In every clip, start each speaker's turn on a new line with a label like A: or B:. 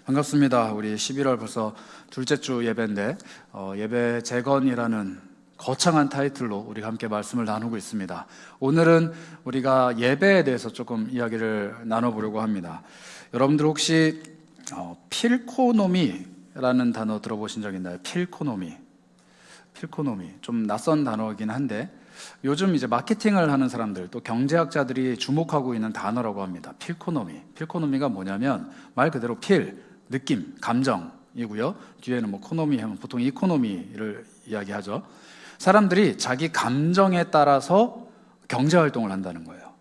A: 반갑습니다. 우리 11월 벌써 둘째 주 예배인데 예배 재건이라는 거창한 타이틀로 우리가 함께 말씀을 나누고 있습니다. 오늘은 우리가 예배에 대해서 조금 이야기를 나눠보려고 합니다. 여러분들 혹시 필코노미라는 단어 들어보신 적 있나요? 필코노미 좀 낯선 단어이긴 한데 요즘 이제 마케팅을 하는 사람들 또 경제학자들이 주목하고 있는 단어라고 합니다. 필코노미가 뭐냐면 말 그대로 느낌, 감정이고요. 뒤에는 코노미 하면 보통 이코노미를 이야기하죠. 사람들이 자기 감정에 따라서 경제 활동을 한다는 거예요.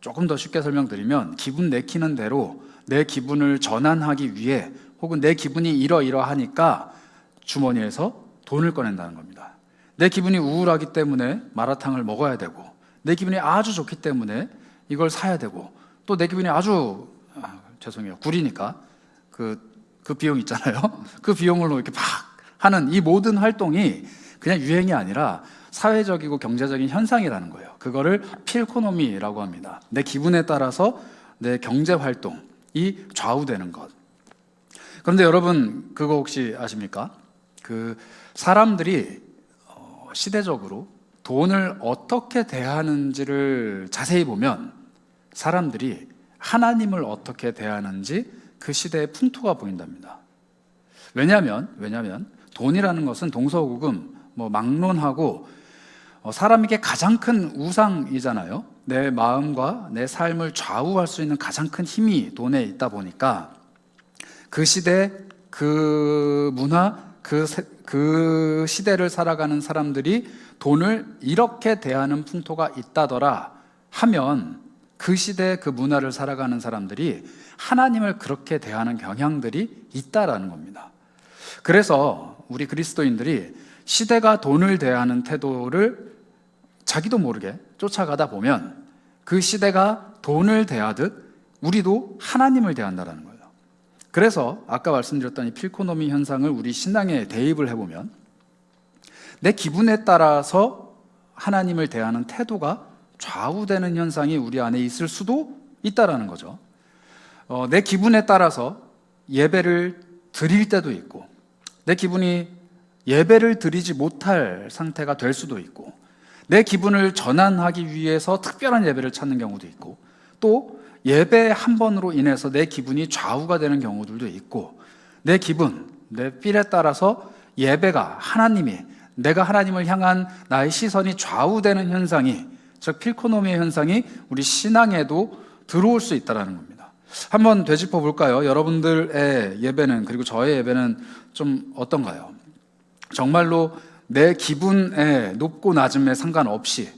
A: 조금 더 쉽게 설명드리면 기분 내키는 대로 내 기분을 전환하기 위해 혹은 내 기분이 이러이러하니까 주머니에서 돈을 꺼낸다는 겁니다. 내 기분이 우울하기 때문에 마라탕을 먹어야 되고, 내 기분이 아주 좋기 때문에 이걸 사야 되고, 또 내 기분이 아주 구리니까 그 비용 있잖아요. 그 비용으로 이렇게 막 하는 이 모든 활동이 그냥 유행이 아니라 사회적이고 경제적인 현상이라는 거예요. 그거를 필코노미라고 합니다. 내 기분에 따라서 내 경제 활동이 좌우되는 것. 그런데 여러분 그거 혹시 아십니까? 사람들이 시대적으로 돈을 어떻게 대하는지를 자세히 보면 사람들이 하나님을 어떻게 대하는지 그 시대의 풍토가 보인답니다. 왜냐하면 돈이라는 것은 동서고금 막론하고 사람에게 가장 큰 우상이잖아요. 내 마음과 내 삶을 좌우할 수 있는 가장 큰 힘이 돈에 있다 보니까 그 시대, 그 문화, 그 시대를 살아가는 사람들이 돈을 이렇게 대하는 풍토가 있다더라 하면 그 시대, 그 문화를 살아가는 사람들이 하나님을 그렇게 대하는 경향들이 있다라는 겁니다. 그래서 우리 그리스도인들이 시대가 돈을 대하는 태도를 자기도 모르게 쫓아가다 보면 그 시대가 돈을 대하듯 우리도 하나님을 대한다는 거예요. 그래서 아까 말씀드렸던 이 필코노미 현상을 우리 신앙에 대입을 해보면 내 기분에 따라서 하나님을 대하는 태도가 좌우되는 현상이 우리 안에 있을 수도 있다라는 거죠. 내 기분에 따라서 예배를 드릴 때도 있고, 내 기분이 예배를 드리지 못할 상태가 될 수도 있고, 내 기분을 전환하기 위해서 특별한 예배를 찾는 경우도 있고, 또 예배 한 번으로 인해서 내 기분이 좌우가 되는 경우들도 있고, 내 기분, 내 필에 따라서 예배가 내가 하나님을 향한 나의 시선이 좌우되는 현상이, 즉 필코노미의 현상이 우리 신앙에도 들어올 수 있다는 겁니다. 한번 되짚어 볼까요? 여러분들의 예배는, 그리고 저의 예배는 좀 어떤가요? 정말로 내 기분의 높고 낮음에 상관없이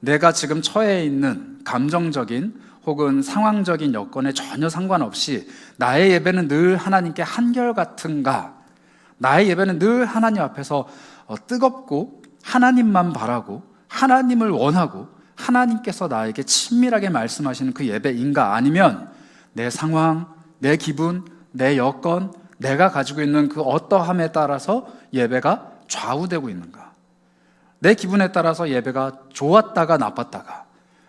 A: 내가 지금 처해 있는 감정적인 혹은 상황적인 여건에 전혀 상관없이 나의 예배는 늘 하나님께 한결같은가? 나의 예배는 늘 하나님 앞에서 뜨겁고 하나님만 바라고 하나님을 원하고 하나님께서 나에게 친밀하게 말씀하시는 그 예배인가? 아니면 내 상황, 내 기분, 내 여건, 내가 가지고 있는 그 어떠함에 따라서 예배가 좌우되고 있는가? 내 기분에 따라서 예배가 좋았다가 나빴다가,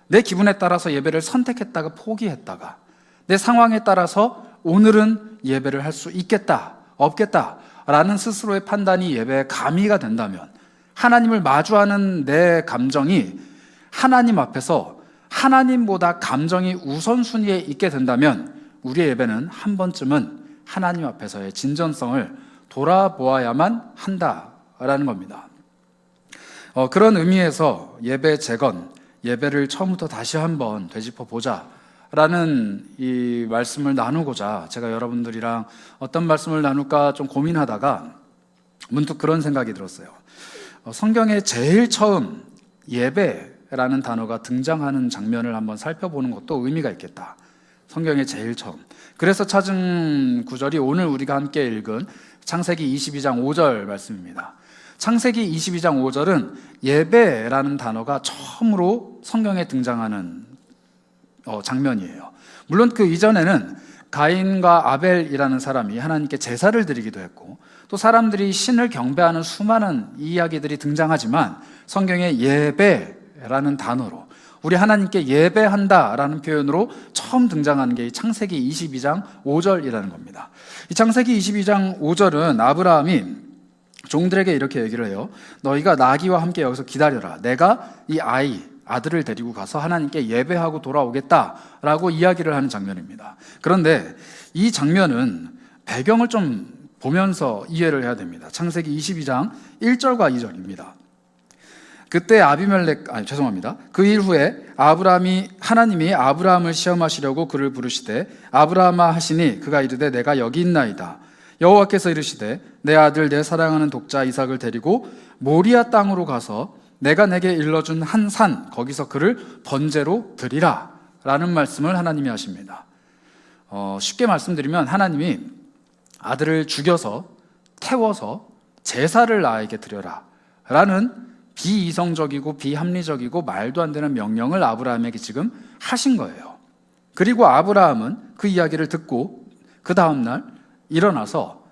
A: 내 기분에 따라서 예배를 선택했다가 포기했다가, 내 상황에 따라서 오늘은 예배를 할 수 있겠다, 없겠다 라는 스스로의 판단이 예배의 가미가 된다면, 하나님을 마주하는 내 감정이 하나님 앞에서 하나님보다 감정이 우선순위에 있게 된다면 우리의 예배는 한 번쯤은 하나님 앞에서의 진전성을 돌아보아야만 한다라는 겁니다. 그런 의미에서 예배 재건, 예배를 처음부터 다시 한번 되짚어 보자 라는 이 말씀을 나누고자 제가 여러분들이랑 어떤 말씀을 나눌까 좀 고민하다가 문득 그런 생각이 들었어요. 성경에 제일 처음 예배라는 단어가 등장하는 장면을 한번 살펴보는 것도 의미가 있겠다. 성경에 제일 처음. 그래서 찾은 구절이 오늘 우리가 함께 읽은 창세기 22장 5절 말씀입니다. 창세기 22장 5절은 예배라는 단어가 처음으로 성경에 등장하는 장면이에요. 물론 그 이전에는 가인과 아벨이라는 사람이 하나님께 제사를 드리기도 했고, 또 사람들이 신을 경배하는 수많은 이야기들이 등장하지만 성경에 예배라는 단어로 우리 하나님께 예배한다라는 표현으로 처음 등장하는 게 이 창세기 22장 5절이라는 겁니다. 이 창세기 22장 5절은 아브라함이 종들에게 이렇게 얘기를 해요. 너희가 나귀와 함께 여기서 기다려라. 내가 이 아들을 데리고 가서 하나님께 예배하고 돌아오겠다라고 이야기를 하는 장면입니다. 그런데 이 장면은 배경을 좀 보면서 이해를 해야 됩니다. 창세기 22장 1절과 2절입니다. 그때 그 일 후에 하나님이 아브라함을 시험하시려고 그를 부르시되 아브라함아 하시니 그가 이르되 내가 여기 있나이다. 여호와께서 이르시되 내 아들 내 사랑하는 독자 이삭을 데리고 모리아 땅으로 가서 내가 내게 일러준 한 산 거기서 그를 번제로 드리라 라는 말씀을 하나님이 하십니다. 쉽게 말씀드리면 하나님이 아들을 죽여서 태워서 제사를 나에게 드려라 라는 비이성적이고 비합리적이고 말도 안 되는 명령을 아브라함에게 지금 하신 거예요. 그리고 아브라함은 그 이야기를 듣고 그 다음날 일어나서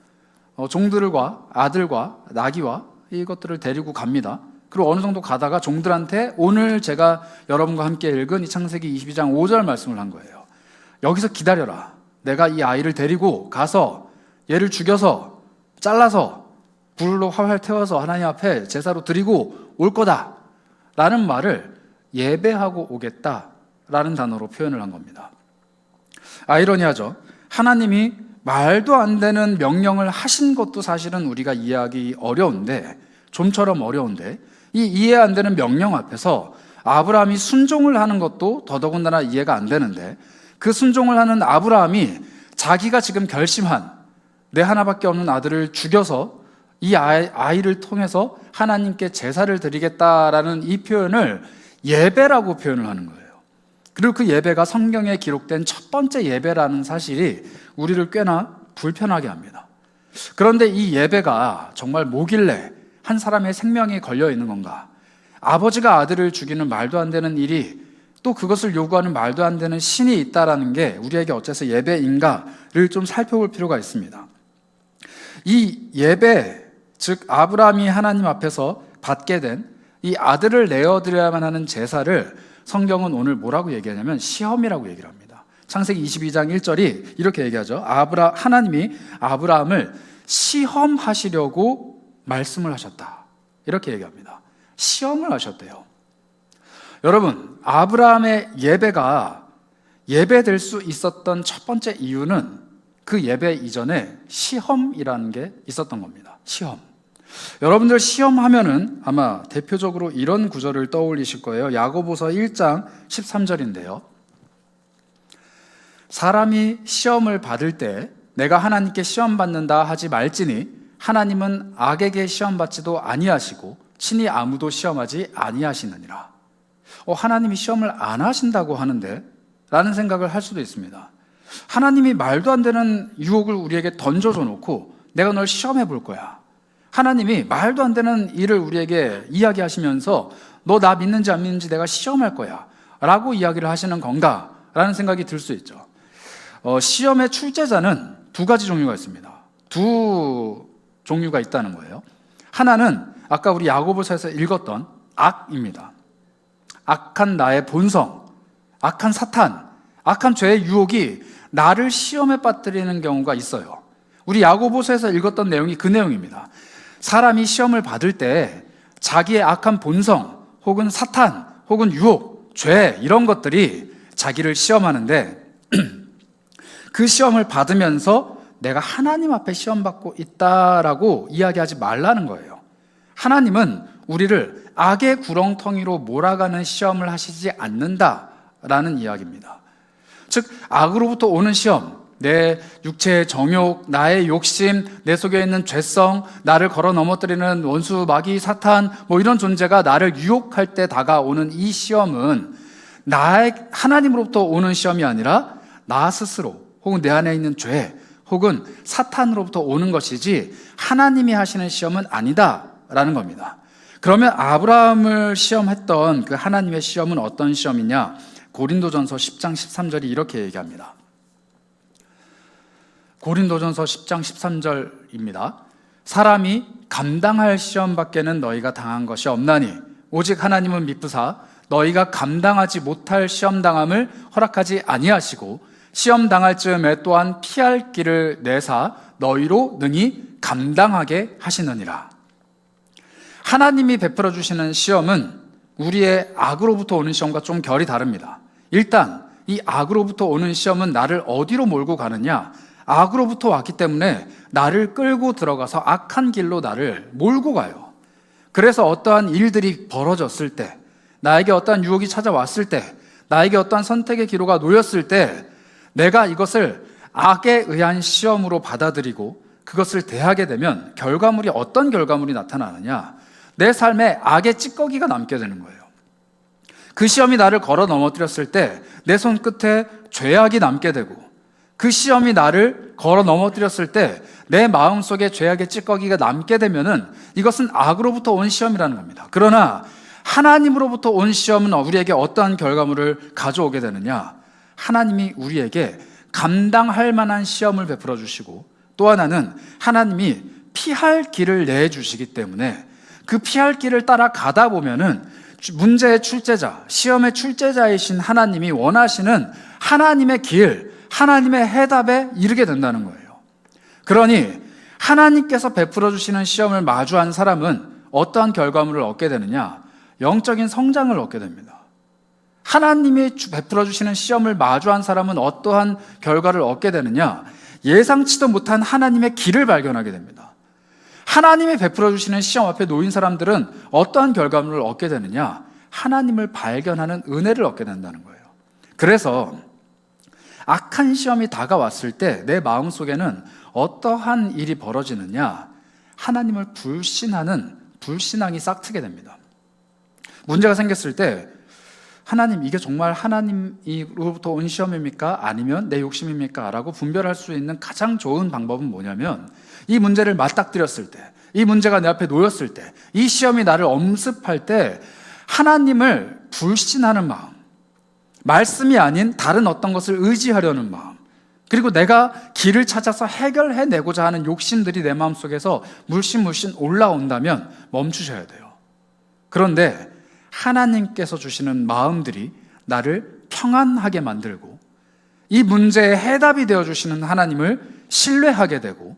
A: 종들과 아들과 나귀와 이것들을 데리고 갑니다. 그리고 어느 정도 가다가 종들한테 오늘 제가 여러분과 함께 읽은 이 창세기 22장 5절 말씀을 한 거예요. 여기서 기다려라. 내가 이 아이를 데리고 가서 얘를 죽여서 잘라서 불로 활활 태워서 하나님 앞에 제사로 드리고 올 거다 라는 말을 예배하고 오겠다라는 단어로 표현을 한 겁니다. 아이러니하죠. 하나님이 말도 안 되는 명령을 하신 것도 사실은 우리가 이해하기 어려운데, 좀처럼 어려운데, 이 이해 안 되는 명령 앞에서 아브라함이 순종을 하는 것도 더더군다나 이해가 안 되는데, 그 순종을 하는 아브라함이 자기가 지금 결심한 내 하나밖에 없는 아들을 죽여서 이 아이를 통해서 하나님께 제사를 드리겠다라는 이 표현을 예배라고 표현을 하는 거예요. 그리고 그 예배가 성경에 기록된 첫 번째 예배라는 사실이 우리를 꽤나 불편하게 합니다. 그런데 이 예배가 정말 뭐길래 한 사람의 생명이 걸려 있는 건가? 아버지가 아들을 죽이는 말도 안 되는 일이, 또 그것을 요구하는 말도 안 되는 신이 있다라는 게 우리에게 어째서 예배인가를 좀 살펴볼 필요가 있습니다. 이 예배, 즉 아브라함이 하나님 앞에서 받게 된 이 아들을 내어드려야만 하는 제사를 성경은 오늘 뭐라고 얘기하냐면 시험이라고 얘기를 합니다. 창세기 22장 1절이 이렇게 얘기하죠. 하나님이 아브라함을 시험하시려고 말씀을 하셨다, 이렇게 얘기합니다. 시험을 하셨대요. 여러분, 아브라함의 예배가 예배될 수 있었던 첫 번째 이유는 그 예배 이전에 시험이라는 게 있었던 겁니다. 시험. 여러분들 시험하면은 아마 대표적으로 이런 구절을 떠올리실 거예요. 야고보서 1장 13절인데요. 사람이 시험을 받을 때 내가 하나님께 시험 받는다 하지 말지니 하나님은 악에게 시험 받지도 아니하시고 친히 아무도 시험하지 아니하시느니라. 하나님이 시험을 안 하신다고 하는데? 라는 생각을 할 수도 있습니다. 하나님이 말도 안 되는 유혹을 우리에게 던져줘 놓고 내가 널 시험해 볼 거야. 하나님이 말도 안 되는 일을 우리에게 이야기하시면서 너 나 믿는지 안 믿는지 내가 시험할 거야 라고 이야기를 하시는 건가? 라는 생각이 들 수 있죠. 시험의 출제자는 두 가지 종류가 있습니다. 두 종류가 있다는 거예요. 하나는 아까 우리 야고보서에서 읽었던 악입니다. 악한 나의 본성, 악한 사탄, 악한 죄의 유혹이 나를 시험에 빠뜨리는 경우가 있어요. 우리 야고보서에서 읽었던 내용이 그 내용입니다. 사람이 시험을 받을 때 자기의 악한 본성 혹은 사탄 혹은 유혹, 죄 이런 것들이 자기를 시험하는데 그 시험을 받으면서 내가 하나님 앞에 시험받고 있다라고 이야기하지 말라는 거예요. 하나님은 우리를 악의 구렁텅이로 몰아가는 시험을 하시지 않는다라는 이야기입니다. 즉 악으로부터 오는 시험, 내 육체의 정욕, 나의 욕심, 내 속에 있는 죄성, 나를 걸어 넘어뜨리는 원수, 마귀, 사탄 이런 존재가 나를 유혹할 때 다가오는 이 시험은 하나님으로부터 오는 시험이 아니라 나 스스로 혹은 내 안에 있는 죄 혹은 사탄으로부터 오는 것이지 하나님이 하시는 시험은 아니다라는 겁니다. 그러면 아브라함을 시험했던 그 하나님의 시험은 어떤 시험이냐? 고린도전서 10장 13절이 이렇게 얘기합니다. 고린도전서 10장 13절입니다. 사람이 감당할 시험밖에는 너희가 당한 것이 없나니 오직 하나님은 미쁘사 너희가 감당하지 못할 시험 당함을 허락하지 아니하시고 시험 당할 즈음에 또한 피할 길을 내사 너희로 능히 감당하게 하시느니라. 하나님이 베풀어 주시는 시험은 우리의 악으로부터 오는 시험과 좀 결이 다릅니다. 일단 이 악으로부터 오는 시험은 나를 어디로 몰고 가느냐? 악으로부터 왔기 때문에 나를 끌고 들어가서 악한 길로 나를 몰고 가요. 그래서 어떠한 일들이 벌어졌을 때, 나에게 어떠한 유혹이 찾아왔을 때, 나에게 어떠한 선택의 기로가 놓였을 때 내가 이것을 악에 의한 시험으로 받아들이고 그것을 대하게 되면 결과물이 어떤 결과물이 나타나느냐? 내 삶에 악의 찌꺼기가 남게 되는 거예요. 그 시험이 나를 걸어 넘어뜨렸을 때 내 손끝에 죄악이 남게 되고, 그 시험이 나를 걸어 넘어뜨렸을 때 내 마음속에 죄악의 찌꺼기가 남게 되면은 이것은 악으로부터 온 시험이라는 겁니다. 그러나 하나님으로부터 온 시험은 우리에게 어떠한 결과물을 가져오게 되느냐? 하나님이 우리에게 감당할 만한 시험을 베풀어 주시고, 또 하나는 하나님이 피할 길을 내주시기 때문에 그 피할 길을 따라 가다 보면은 문제의 출제자, 시험의 출제자이신 하나님이 원하시는 하나님의 길, 하나님의 해답에 이르게 된다는 거예요. 그러니 하나님께서 베풀어 주시는 시험을 마주한 사람은 어떠한 결과물을 얻게 되느냐? 영적인 성장을 얻게 됩니다. 하나님이 베풀어 주시는 시험을 마주한 사람은 어떠한 결과를 얻게 되느냐? 예상치도 못한 하나님의 길을 발견하게 됩니다. 하나님이 베풀어 주시는 시험 앞에 놓인 사람들은 어떠한 결과물을 얻게 되느냐? 하나님을 발견하는 은혜를 얻게 된다는 거예요. 그래서 악한 시험이 다가왔을 때 내 마음속에는 어떠한 일이 벌어지느냐? 하나님을 불신하는 불신앙이 싹트게 됩니다. 문제가 생겼을 때 하나님, 이게 정말 하나님으로부터 온 시험입니까? 아니면 내 욕심입니까? 라고 분별할 수 있는 가장 좋은 방법은 뭐냐면, 이 문제를 맞닥뜨렸을 때, 이 문제가 내 앞에 놓였을 때, 이 시험이 나를 엄습할 때 하나님을 불신하는 마음, 말씀이 아닌 다른 어떤 것을 의지하려는 마음, 그리고 내가 길을 찾아서 해결해내고자 하는 욕심들이 내 마음속에서 물씬 올라온다면 멈추셔야 돼요. 그런데 하나님께서 주시는 마음들이 나를 평안하게 만들고, 이 문제의 해답이 되어주시는 하나님을 신뢰하게 되고,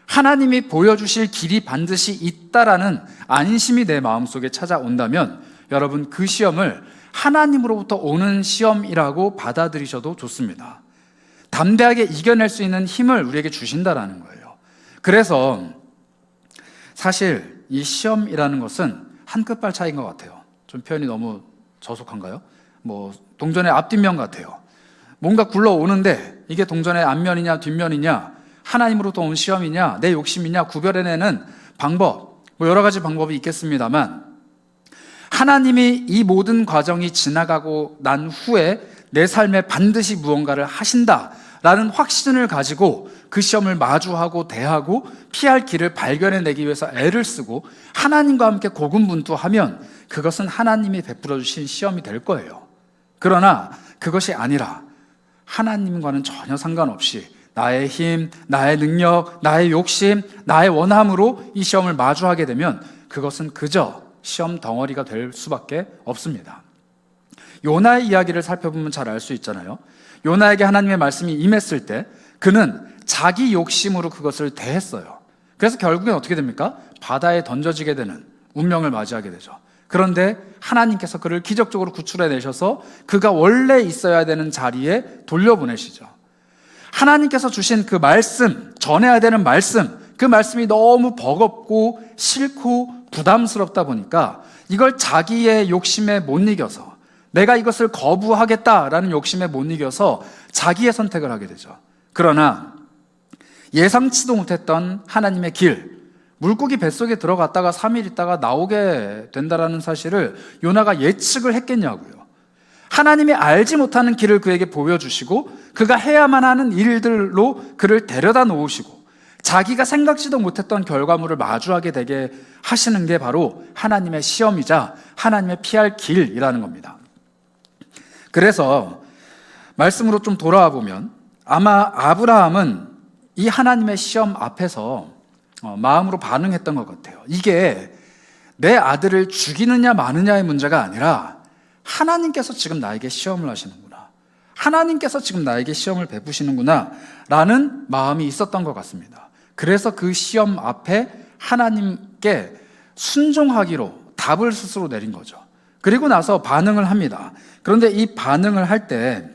A: 하나님이 보여주실 길이 반드시 있다라는 안심이 내 마음속에 찾아온다면 여러분, 그 시험을 하나님으로부터 오는 시험이라고 받아들이셔도 좋습니다. 담대하게 이겨낼 수 있는 힘을 우리에게 주신다라는 거예요. 그래서 사실 이 시험이라는 것은 한 끗발 차이인 것 같아요. 좀 표현이 너무 저속한가요? 동전의 앞뒷면 같아요. 뭔가 굴러오는데 이게 동전의 앞면이냐 뒷면이냐, 하나님으로부터 온 시험이냐 내 욕심이냐 구별해내는 방법, 여러 가지 방법이 있겠습니다만, 하나님이 이 모든 과정이 지나가고 난 후에 내 삶에 반드시 무언가를 하신다라는 확신을 가지고 그 시험을 마주하고 대하고 피할 길을 발견해내기 위해서 애를 쓰고 하나님과 함께 고군분투하면 그것은 하나님이 베풀어 주신 시험이 될 거예요. 그러나 그것이 아니라 하나님과는 전혀 상관없이 나의 힘, 나의 능력, 나의 욕심, 나의 원함으로 이 시험을 마주하게 되면 그것은 그저 시험 덩어리가 될 수밖에 없습니다. 요나의 이야기를 살펴보면 잘 알 수 있잖아요. 요나에게 하나님의 말씀이 임했을 때 그는 자기 욕심으로 그것을 대했어요. 그래서 결국엔 어떻게 됩니까? 바다에 던져지게 되는 운명을 맞이하게 되죠. 그런데 하나님께서 그를 기적적으로 구출해내셔서 그가 원래 있어야 되는 자리에 돌려보내시죠. 하나님께서 주신 그 말씀, 전해야 되는 말씀, 그 말씀이 너무 버겁고 싫고 부담스럽다 보니까 이걸 자기의 욕심에 못 이겨서, 내가 이것을 거부하겠다라는 욕심에 못 이겨서 자기의 선택을 하게 되죠. 그러나 예상치도 못했던 하나님의 길, 물고기 뱃속에 들어갔다가 3일 있다가 나오게 된다라는 사실을 요나가 예측을 했겠냐고요. 하나님이 알지 못하는 길을 그에게 보여주시고 그가 해야만 하는 일들로 그를 데려다 놓으시고 자기가 생각지도 못했던 결과물을 마주하게 되게 하시는 게 바로 하나님의 시험이자 하나님의 피할 길이라는 겁니다. 그래서 말씀으로 좀 돌아와 보면 아마 아브라함은 이 하나님의 시험 앞에서 마음으로 반응했던 것 같아요. 이게 내 아들을 죽이느냐 마느냐의 문제가 아니라 하나님께서 지금 나에게 시험을 하시는구나, 하나님께서 지금 나에게 시험을 베푸시는구나 라는 마음이 있었던 것 같습니다. 그래서 그 시험 앞에 하나님께 순종하기로 답을 스스로 내린 거죠. 그리고 나서 반응을 합니다. 그런데 이 반응을 할 때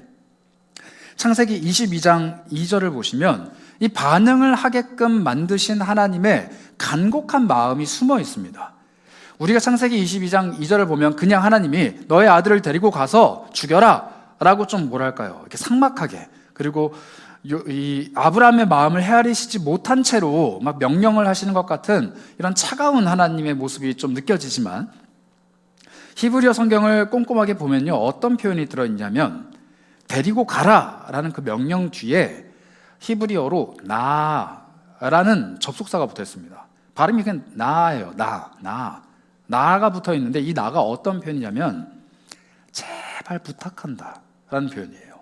A: 창세기 22장 2절을 보시면 이 반응을 하게끔 만드신 하나님의 간곡한 마음이 숨어 있습니다. 우리가 창세기 22장 2절을 보면 그냥 하나님이 너의 아들을 데리고 가서 죽여라 라고 좀 뭐랄까요, 이렇게 삭막하게, 그리고 이 아브라함의 마음을 헤아리시지 못한 채로 막 명령을 하시는 것 같은 이런 차가운 하나님의 모습이 좀 느껴지지만, 히브리어 성경을 꼼꼼하게 보면요, 어떤 표현이 들어있냐면 데리고 가라 라는 그 명령 뒤에 히브리어로 나라는 접속사가 붙어 있습니다. 발음이 그냥 나예요. 나가 붙어 있는데, 이 나가 어떤 표현이냐면 제발 부탁한다 라는 표현이에요.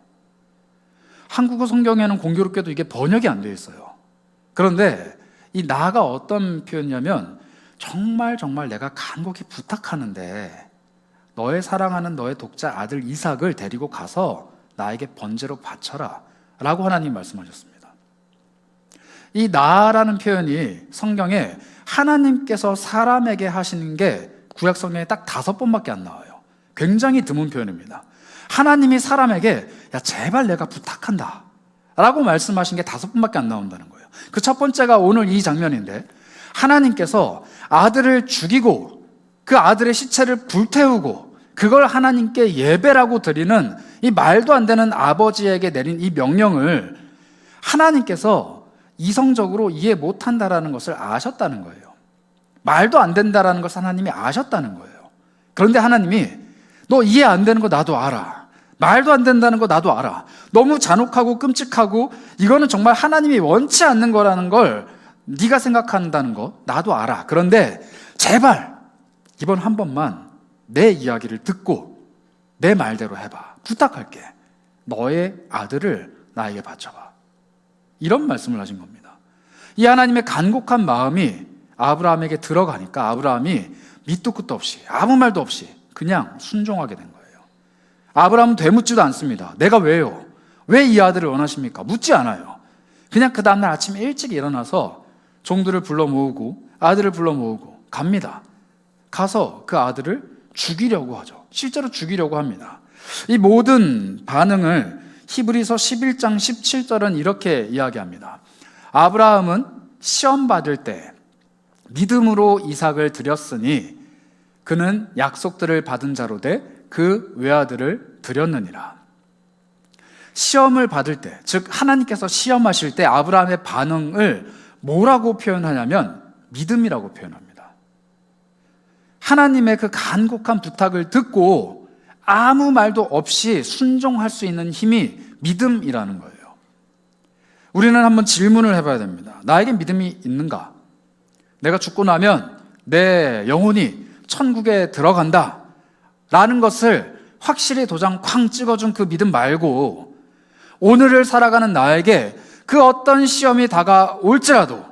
A: 한국어 성경에는 공교롭게도 이게 번역이 안 되어 있어요. 그런데 이 나가 어떤 표현이냐면 정말 내가 간곡히 부탁하는데 너의 사랑하는 너의 독자 아들 이삭을 데리고 가서 나에게 번제로 바쳐라 라고 하나님이 말씀하셨습니다. 이 나라는 표현이 성경에 하나님께서 사람에게 하시는 게 구약 성경에 딱 5번밖에 안 나와요. 굉장히 드문 표현입니다. 하나님이 사람에게 야 제발 내가 부탁한다 라고 말씀하신 게 5번밖에 안 나온다는 거예요. 그 첫 번째가 오늘 이 장면인데, 하나님께서 아들을 죽이고 그 아들의 시체를 불태우고 그걸 하나님께 예배라고 드리는 이 말도 안 되는 아버지에게 내린 이 명령을 하나님께서 이성적으로 이해 못한다라는 것을 아셨다는 거예요. 말도 안 된다라는 것을 하나님이 아셨다는 거예요. 그런데 하나님이 너 이해 안 되는 거 나도 알아, 말도 안 된다는 거 나도 알아, 너무 잔혹하고 끔찍하고 이거는 정말 하나님이 원치 않는 거라는 걸 네가 생각한다는 거 나도 알아. 그런데 제발 이번 한 번만 내 이야기를 듣고 내 말대로 해봐. 부탁할게. 너의 아들을 나에게 바쳐봐. 이런 말씀을 하신 겁니다. 이 하나님의 간곡한 마음이 아브라함에게 들어가니까 아브라함이 밑도 끝도 없이 아무 말도 없이 그냥 순종하게 된 거예요. 아브라함은 되묻지도 않습니다. 내가 왜요? 왜 이 아들을 원하십니까? 묻지 않아요. 그냥 그 다음날 아침에 일찍 일어나서 종들을 불러 모으고 아들을 불러 모으고 갑니다. 가서 그 아들을 죽이려고 하죠. 실제로 죽이려고 합니다. 이 모든 반응을 히브리서 11장 17절은 이렇게 이야기합니다. 아브라함은 시험 받을 때 믿음으로 이삭을 드렸으니 그는 약속들을 받은 자로 돼 그 외아들을 드렸느니라. 시험을 받을 때, 즉 하나님께서 시험하실 때 아브라함의 반응을 뭐라고 표현하냐면 믿음이라고 표현합니다. 하나님의 그 간곡한 부탁을 듣고 아무 말도 없이 순종할 수 있는 힘이 믿음이라는 거예요. 우리는 한번 질문을 해봐야 됩니다. 나에게 믿음이 있는가? 내가 죽고 나면 내 영혼이 천국에 들어간다 라는 것을 확실히 도장 쾅 찍어준 그 믿음 말고, 오늘을 살아가는 나에게 그 어떤 시험이 다가올지라도,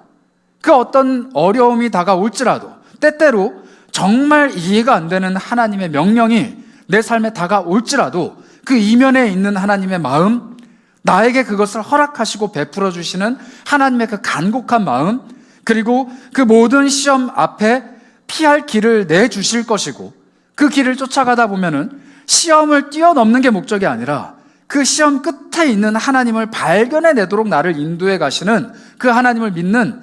A: 그 어떤 어려움이 다가올지라도, 때때로 정말 이해가 안 되는 하나님의 명령이 내 삶에 다가올지라도 그 이면에 있는 하나님의 마음, 나에게 그것을 허락하시고 베풀어 주시는 하나님의 그 간곡한 마음, 그리고 그 모든 시험 앞에 피할 길을 내주실 것이고, 그 길을 쫓아가다 보면은 시험을 뛰어넘는 게 목적이 아니라 그 시험 끝에 있는 하나님을 발견해내도록 나를 인도해 가시는 그 하나님을 믿는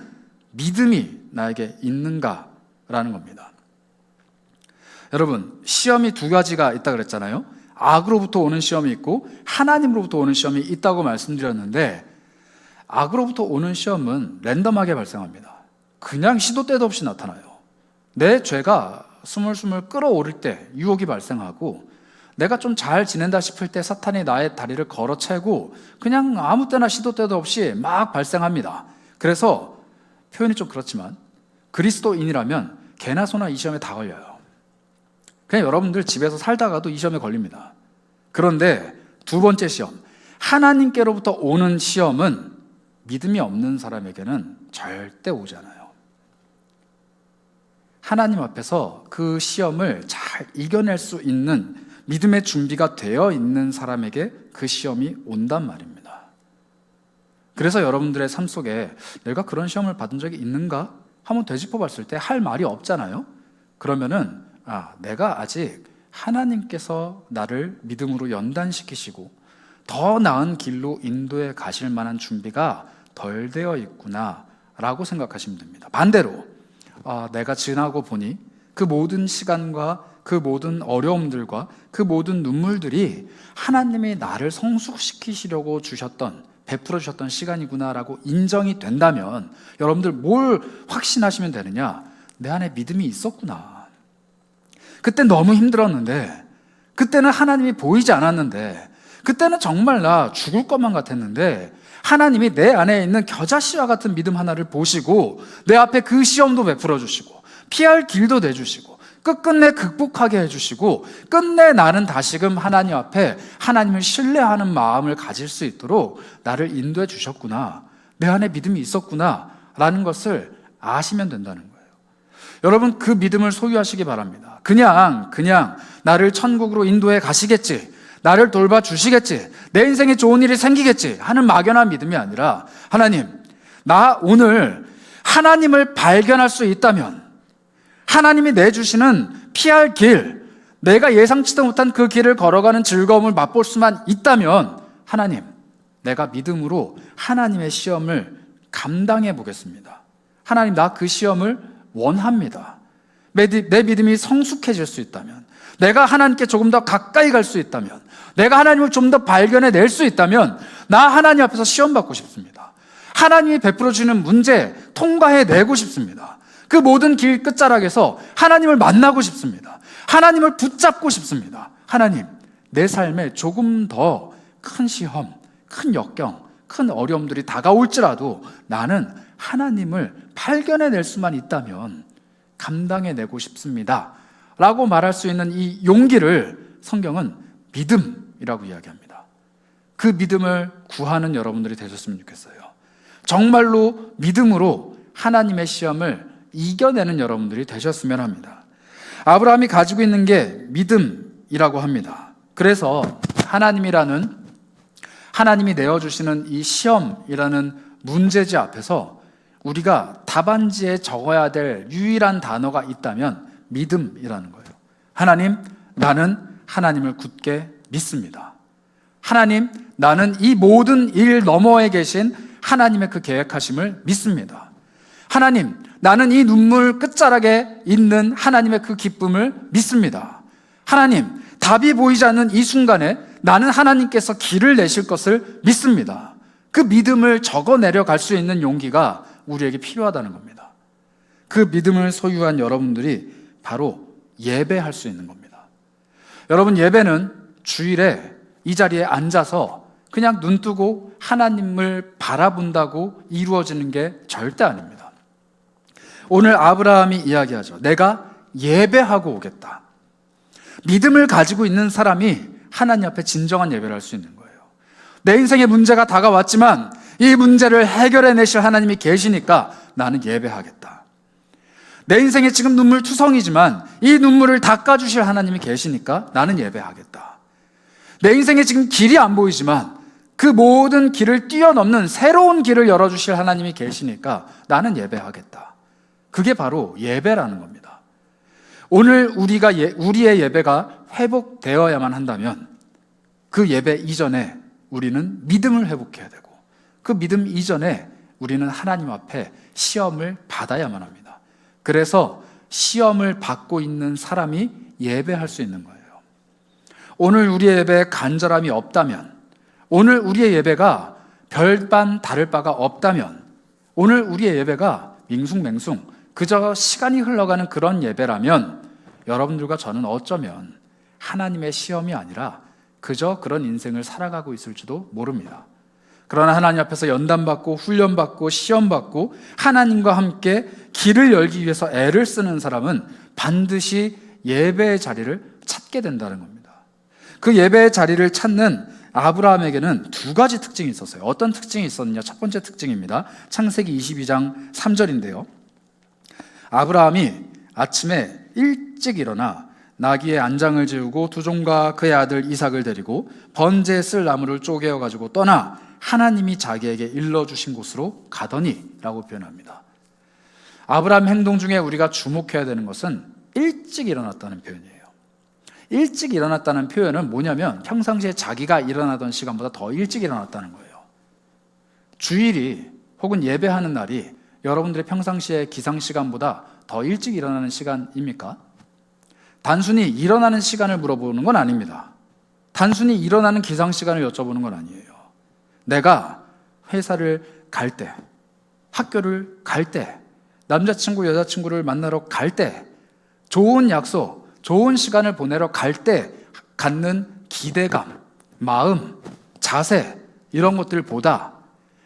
A: 믿음이 나에게 있는가라는 겁니다. 여러분, 시험이 2가지가 있다 그랬잖아요. 악으로부터 오는 시험이 있고 하나님으로부터 오는 시험이 있다고 말씀드렸는데, 악으로부터 오는 시험은 랜덤하게 발생합니다. 그냥 시도 때도 없이 나타나요. 내 죄가 스물스물 끓어오를 때 유혹이 발생하고, 내가 좀 잘 지낸다 싶을 때 사탄이 나의 다리를 걸어채고 그냥 아무 때나 시도 때도 없이 막 발생합니다. 그래서 표현이 좀 그렇지만 그리스도인이라면 개나 소나 이 시험에 다 걸려요. 그냥 여러분들 집에서 살다가도 이 시험에 걸립니다. 그런데 2번째 시험, 하나님께로부터 오는 시험은 믿음이 없는 사람에게는 절대 오지 않아요. 하나님 앞에서 그 시험을 잘 이겨낼 수 있는 믿음의 준비가 되어 있는 사람에게 그 시험이 온단 말입니다. 그래서 여러분들의 삶 속에 내가 그런 시험을 받은 적이 있는가? 한번 되짚어 봤을 때 할 말이 없잖아요. 그러면은 내가 아직 하나님께서 나를 믿음으로 연단시키시고 더 나은 길로 인도해 가실 만한 준비가 덜 되어 있구나 라고 생각하시면 됩니다. 반대로 내가 지나고 보니 그 모든 시간과 그 모든 어려움들과 그 모든 눈물들이 하나님이 나를 성숙시키시려고 베풀어 주셨던 시간이구나라고 인정이 된다면 여러분들 뭘 확신하시면 되느냐? 내 안에 믿음이 있었구나. 그때 너무 힘들었는데, 그때는 하나님이 보이지 않았는데, 그때는 정말 나 죽을 것만 같았는데 하나님이 내 안에 있는 겨자씨와 같은 믿음 하나를 보시고 내 앞에 그 시험도 베풀어 주시고 피할 길도 내주시고 끝끝내 극복하게 해주시고 끝내 나는 다시금 하나님 앞에 하나님을 신뢰하는 마음을 가질 수 있도록 나를 인도해 주셨구나, 내 안에 믿음이 있었구나 라는 것을 아시면 된다는 거예요. 여러분, 그 믿음을 소유하시기 바랍니다. 그냥 나를 천국으로 인도해 가시겠지, 나를 돌봐주시겠지, 내 인생에 좋은 일이 생기겠지 하는 막연한 믿음이 아니라, 하나님, 나 오늘 하나님을 발견할 수 있다면, 하나님이 내주시는 피할 길, 내가 예상치도 못한 그 길을 걸어가는 즐거움을 맛볼 수만 있다면, 하나님, 내가 믿음으로 하나님의 시험을 감당해 보겠습니다. 하나님, 나 그 시험을 원합니다. 내 믿음이 성숙해질 수 있다면, 내가 하나님께 조금 더 가까이 갈 수 있다면, 내가 하나님을 좀 더 발견해낼 수 있다면 나 하나님 앞에서 시험받고 싶습니다. 하나님이 베풀어 주는 문제 통과해내고 싶습니다. 그 모든 길 끝자락에서 하나님을 만나고 싶습니다. 하나님을 붙잡고 싶습니다. 하나님, 내 삶에 조금 더 큰 시험, 큰 역경, 큰 어려움들이 다가올지라도 나는 하나님을 발견해낼 수만 있다면 감당해내고 싶습니다 라고 말할 수 있는 이 용기를 성경은 믿음이라고 이야기합니다. 그 믿음을 구하는 여러분들이 되셨으면 좋겠어요. 정말로 믿음으로 하나님의 시험을 이겨내는 여러분들이 되셨으면 합니다. 아브라함이 가지고 있는 게 믿음이라고 합니다. 그래서 하나님이 내어주시는 이 시험이라는 문제지 앞에서 우리가 답안지에 적어야 될 유일한 단어가 있다면 믿음이라는 거예요. 하나님, 나는 하나님을 굳게 믿습니다. 하나님, 나는 이 모든 일 너머에 계신 하나님의 그 계획하심을 믿습니다. 하나님, 나는 이 눈물 끝자락에 있는 하나님의 그 기쁨을 믿습니다. 하나님, 답이 보이지 않는 이 순간에 나는 하나님께서 길을 내실 것을 믿습니다. 그 믿음을 적어 내려갈 수 있는 용기가 우리에게 필요하다는 겁니다. 그 믿음을 소유한 여러분들이 바로 예배할 수 있는 겁니다. 여러분, 예배는 주일에 이 자리에 앉아서 그냥 눈 뜨고 하나님을 바라본다고 이루어지는 게 절대 아닙니다. 오늘 아브라함이 이야기하죠. 내가 예배하고 오겠다. 믿음을 가지고 있는 사람이 하나님 앞에 진정한 예배를 할 수 있는 거예요. 내 인생에 문제가 다가왔지만 이 문제를 해결해 내실 하나님이 계시니까 나는 예배하겠다. 내 인생에 지금 눈물 투성이지만 이 눈물을 닦아주실 하나님이 계시니까 나는 예배하겠다. 내 인생에 지금 길이 안 보이지만 그 모든 길을 뛰어넘는 새로운 길을 열어주실 하나님이 계시니까 나는 예배하겠다. 그게 바로 예배라는 겁니다. 오늘 우리의 예배가 회복되어야만 한다면 그 예배 이전에 우리는 믿음을 회복해야 되고 그 믿음 이전에 우리는 하나님 앞에 시험을 받아야만 합니다. 그래서 시험을 받고 있는 사람이 예배할 수 있는 거예요. 오늘 우리의 예배에 간절함이 없다면, 오늘 우리의 예배가 별반 다를 바가 없다면, 오늘 우리의 예배가 밍숭맹숭 그저 시간이 흘러가는 그런 예배라면 여러분들과 저는 어쩌면 하나님의 시험이 아니라 그저 그런 인생을 살아가고 있을지도 모릅니다. 그러나 하나님 앞에서 연단받고 훈련받고 시험받고 하나님과 함께 길을 열기 위해서 애를 쓰는 사람은 반드시 예배의 자리를 찾게 된다는 겁니다. 그 예배의 자리를 찾는 아브라함에게는 두 가지 특징이 있었어요. 어떤 특징이 있었느냐? 첫 번째 특징입니다. 창세기 22장 3절인데요. 아브라함이 아침에 일찍 일어나 나귀의 안장을 지우고 두 종과 그의 아들 이삭을 데리고 번제에 쓸 나무를 쪼개어 가지고 떠나 하나님이 자기에게 일러주신 곳으로 가더니 라고 표현합니다. 아브라함 행동 중에 우리가 주목해야 되는 것은 일찍 일어났다는 표현이에요. 일찍 일어났다는 표현은 뭐냐면 평상시에 자기가 일어나던 시간보다 더 일찍 일어났다는 거예요. 주일이 혹은 예배하는 날이 여러분들의 평상시에 기상시간보다 더 일찍 일어나는 시간입니까? 단순히 일어나는 시간을 물어보는 건 아닙니다. 단순히 일어나는 기상시간을 여쭤보는 건 아니에요. 내가 회사를 갈 때, 학교를 갈 때, 남자친구, 여자친구를 만나러 갈 때, 좋은 약속, 좋은 시간을 보내러 갈 때 갖는 기대감, 마음, 자세 이런 것들보다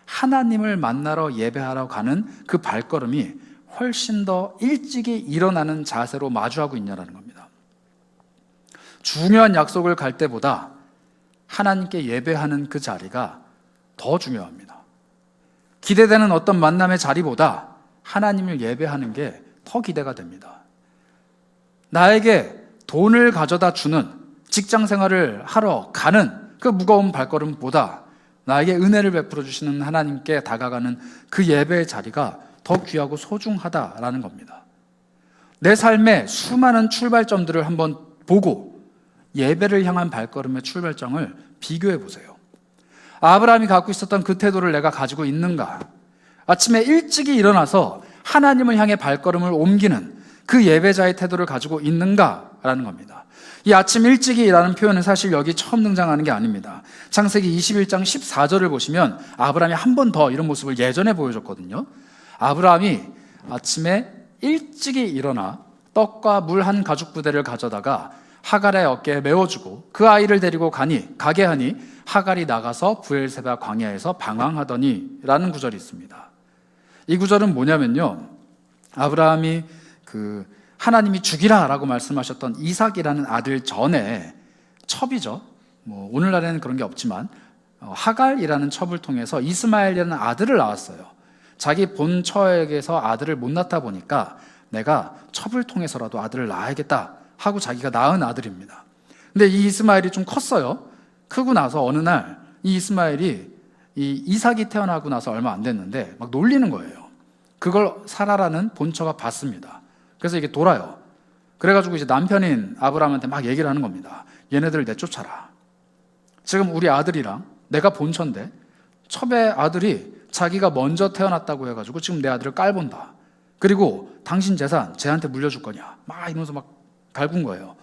A: 하나님을 만나러 예배하러 가는 그 발걸음이 훨씬 더 일찍이 일어나는 자세로 마주하고 있냐는 겁니다. 중요한 약속을 갈 때보다 하나님께 예배하는 그 자리가 더 중요합니다. 기대되는 어떤 만남의 자리보다 하나님을 예배하는 게 더 기대가 됩니다. 나에게 돈을 가져다 주는 직장 생활을 하러 가는 그 무거운 발걸음보다 나에게 은혜를 베풀어 주시는 하나님께 다가가는 그 예배의 자리가 더 귀하고 소중하다라는 겁니다. 내 삶의 수많은 출발점들을 한번 보고 예배를 향한 발걸음의 출발점을 비교해 보세요. 아브라함이 갖고 있었던 그 태도를 내가 가지고 있는가? 아침에 일찍이 일어나서 하나님을 향해 발걸음을 옮기는 그 예배자의 태도를 가지고 있는가라는 겁니다. 이 아침 일찍이라는 표현은 사실 여기 처음 등장하는 게 아닙니다. 창세기 21장 14절을 보시면 아브라함이 한 번 더 이런 모습을 예전에 보여줬거든요. 아브라함이 아침에 일찍이 일어나 떡과 물 한 가죽 부대를 가져다가 하갈의 어깨에 메워주고 그 아이를 데리고 가게 하니 하갈이 나가서 브엘세바 광야에서 방황하더니 라는 구절이 있습니다. 이 구절은 뭐냐면요, 아브라함이 하나님이 죽이라 라고 말씀하셨던 이삭이라는 아들 전에 첩이죠. 오늘날에는 그런 게 없지만 하갈이라는 첩을 통해서 이스마엘이라는 아들을 낳았어요. 자기 본 처에게서 아들을 못 낳다 보니까 내가 첩을 통해서라도 아들을 낳아야겠다 하고 자기가 낳은 아들입니다. 근데 이 이스마엘이 좀 컸어요. 크고 나서 어느 날 이 이스마엘이 이 이삭이 태어나고 나서 얼마 안 됐는데 막 놀리는 거예요. 그걸 사라라는 본처가 봤습니다. 그래서 이게 돌아요. 그래가지고 이제 남편인 아브라함한테 막 얘기를 하는 겁니다. 얘네들을 내쫓아라. 지금 우리 아들이랑 내가 본처인데 첩의 아들이 자기가 먼저 태어났다고 해가지고 지금 내 아들을 깔본다. 그리고 당신 재산 쟤한테 물려줄 거냐. 막 이러면서 막 갈군 거예요.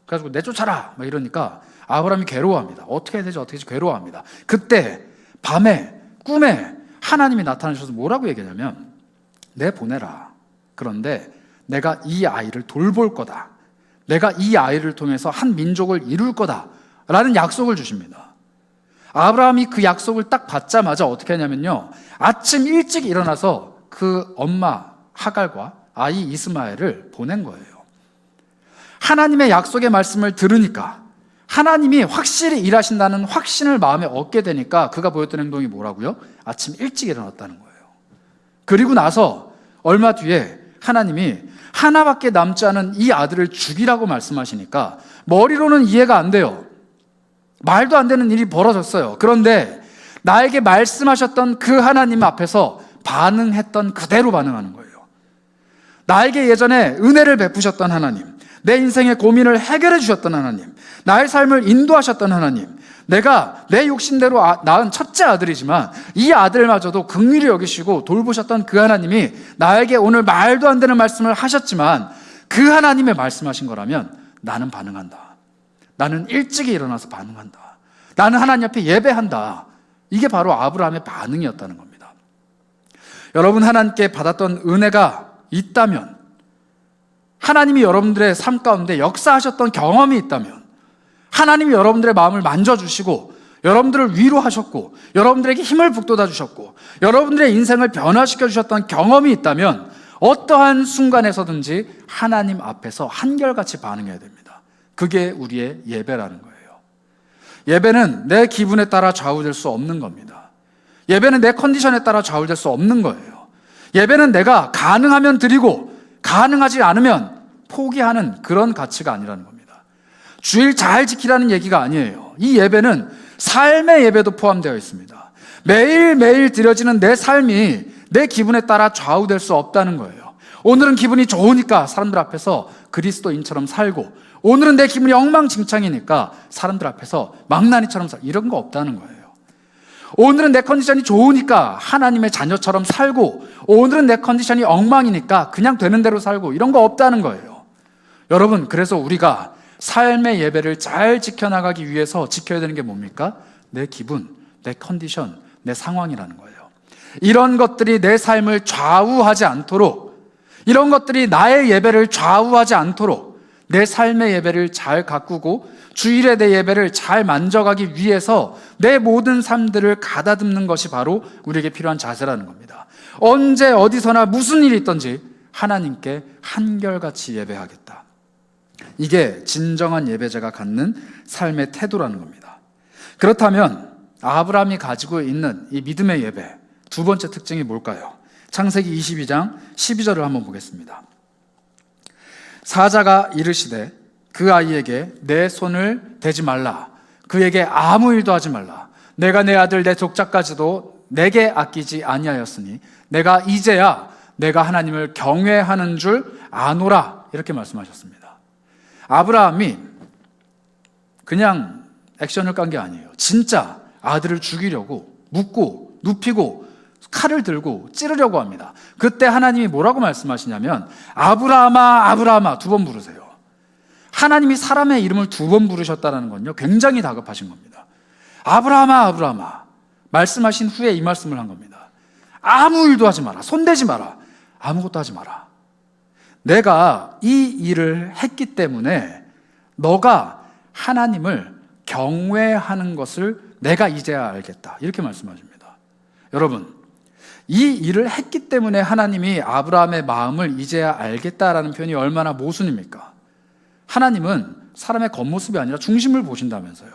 A: 그래가지고 내쫓아라. 막 이러니까 아브라함이 괴로워합니다. 어떻게 해야 되지? 어떻게 해야지? 괴로워합니다. 그때 밤에 꿈에 하나님이 나타나셔서 뭐라고 얘기하냐면 내보내라. 그런데 내가 이 아이를 돌볼 거다. 내가 이 아이를 통해서 한 민족을 이룰 거다. 라는 약속을 주십니다. 아브라함이 그 약속을 딱 받자마자 어떻게 하냐면요, 아침 일찍 일어나서 그 엄마 하갈과 아이 이스마엘을 보낸 거예요. 하나님의 약속의 말씀을 들으니까 하나님이 확실히 일하신다는 확신을 마음에 얻게 되니까 그가 보였던 행동이 뭐라고요? 아침 일찍 일어났다는 거예요. 그리고 나서 얼마 뒤에 하나님이 하나밖에 남지 않은 이 아들을 죽이라고 말씀하시니까 머리로는 이해가 안 돼요. 말도 안 되는 일이 벌어졌어요. 그런데 나에게 말씀하셨던 그 하나님 앞에서 반응했던 그대로 반응하는 거예요. 나에게 예전에 은혜를 베푸셨던 하나님, 내 인생의 고민을 해결해 주셨던 하나님, 나의 삶을 인도하셨던 하나님, 내가 내 욕심대로 낳은 첫째 아들이지만 이 아들마저도 긍휼히 여기시고 돌보셨던 그 하나님이 나에게 오늘 말도 안 되는 말씀을 하셨지만 그 하나님의 말씀하신 거라면 나는 반응한다. 나는 일찍이 일어나서 반응한다. 나는 하나님 앞에 예배한다. 이게 바로 아브라함의 반응이었다는 겁니다. 여러분, 하나님께 받았던 은혜가 있다면, 하나님이 여러분들의 삶 가운데 역사하셨던 경험이 있다면, 하나님이 여러분들의 마음을 만져주시고 여러분들을 위로하셨고 여러분들에게 힘을 북돋아 주셨고 여러분들의 인생을 변화시켜 주셨던 경험이 있다면 어떠한 순간에서든지 하나님 앞에서 한결같이 반응해야 됩니다. 그게 우리의 예배라는 거예요. 예배는 내 기분에 따라 좌우될 수 없는 겁니다. 예배는 내 컨디션에 따라 좌우될 수 없는 거예요. 예배는 내가 가능하면 드리고 가능하지 않으면 포기하는 그런 가치가 아니라는 겁니다. 주일 잘 지키라는 얘기가 아니에요. 이 예배는 삶의 예배도 포함되어 있습니다. 매일매일 드려지는 내 삶이 내 기분에 따라 좌우될 수 없다는 거예요. 오늘은 기분이 좋으니까 사람들 앞에서 그리스도인처럼 살고, 오늘은 내 기분이 엉망진창이니까 사람들 앞에서 망나니처럼 살고, 이런 거 없다는 거예요. 오늘은 내 컨디션이 좋으니까 하나님의 자녀처럼 살고, 오늘은 내 컨디션이 엉망이니까 그냥 되는 대로 살고, 이런 거 없다는 거예요. 여러분, 그래서 우리가 삶의 예배를 잘 지켜나가기 위해서 지켜야 되는 게 뭡니까? 내 기분, 내 컨디션, 내 상황이라는 거예요. 이런 것들이 내 삶을 좌우하지 않도록, 이런 것들이 나의 예배를 좌우하지 않도록 내 삶의 예배를 잘 가꾸고 주일에 내 예배를 잘 만져가기 위해서 내 모든 삶들을 가다듬는 것이 바로 우리에게 필요한 자세라는 겁니다. 언제 어디서나 무슨 일이 있든지 하나님께 한결같이 예배하겠다. 이게 진정한 예배자가 갖는 삶의 태도라는 겁니다. 그렇다면 아브라함이 가지고 있는 이 믿음의 예배, 두 번째 특징이 뭘까요? 창세기 22장 12절을 한번 보겠습니다. 사자가 이르시되 그 아이에게 내 손을 대지 말라, 그에게 아무 일도 하지 말라. 내가 내 아들 내 족자까지도 내게 아끼지 아니하였으니 내가 이제야 내가 하나님을 경외하는 줄 아노라, 이렇게 말씀하셨습니다. 아브라함이 그냥 액션을 깐 게 아니에요. 진짜 아들을 죽이려고 묻고 눕히고 칼을 들고 찌르려고 합니다. 그때 하나님이 뭐라고 말씀하시냐면 아브라함아 아브라함아 두 번 부르세요. 하나님이 사람의 이름을 두 번 부르셨다는 건요, 굉장히 다급하신 겁니다. 아브라함아 아브라함아 말씀하신 후에 이 말씀을 한 겁니다. 아무 일도 하지 마라, 손대지 마라, 아무것도 하지 마라. 내가 이 일을 했기 때문에 너가 하나님을 경외하는 것을 내가 이제야 알겠다, 이렇게 말씀하십니다. 여러분, 이 일을 했기 때문에 하나님이 아브라함의 마음을 이제야 알겠다라는 표현이 얼마나 모순입니까? 하나님은 사람의 겉모습이 아니라 중심을 보신다면서요.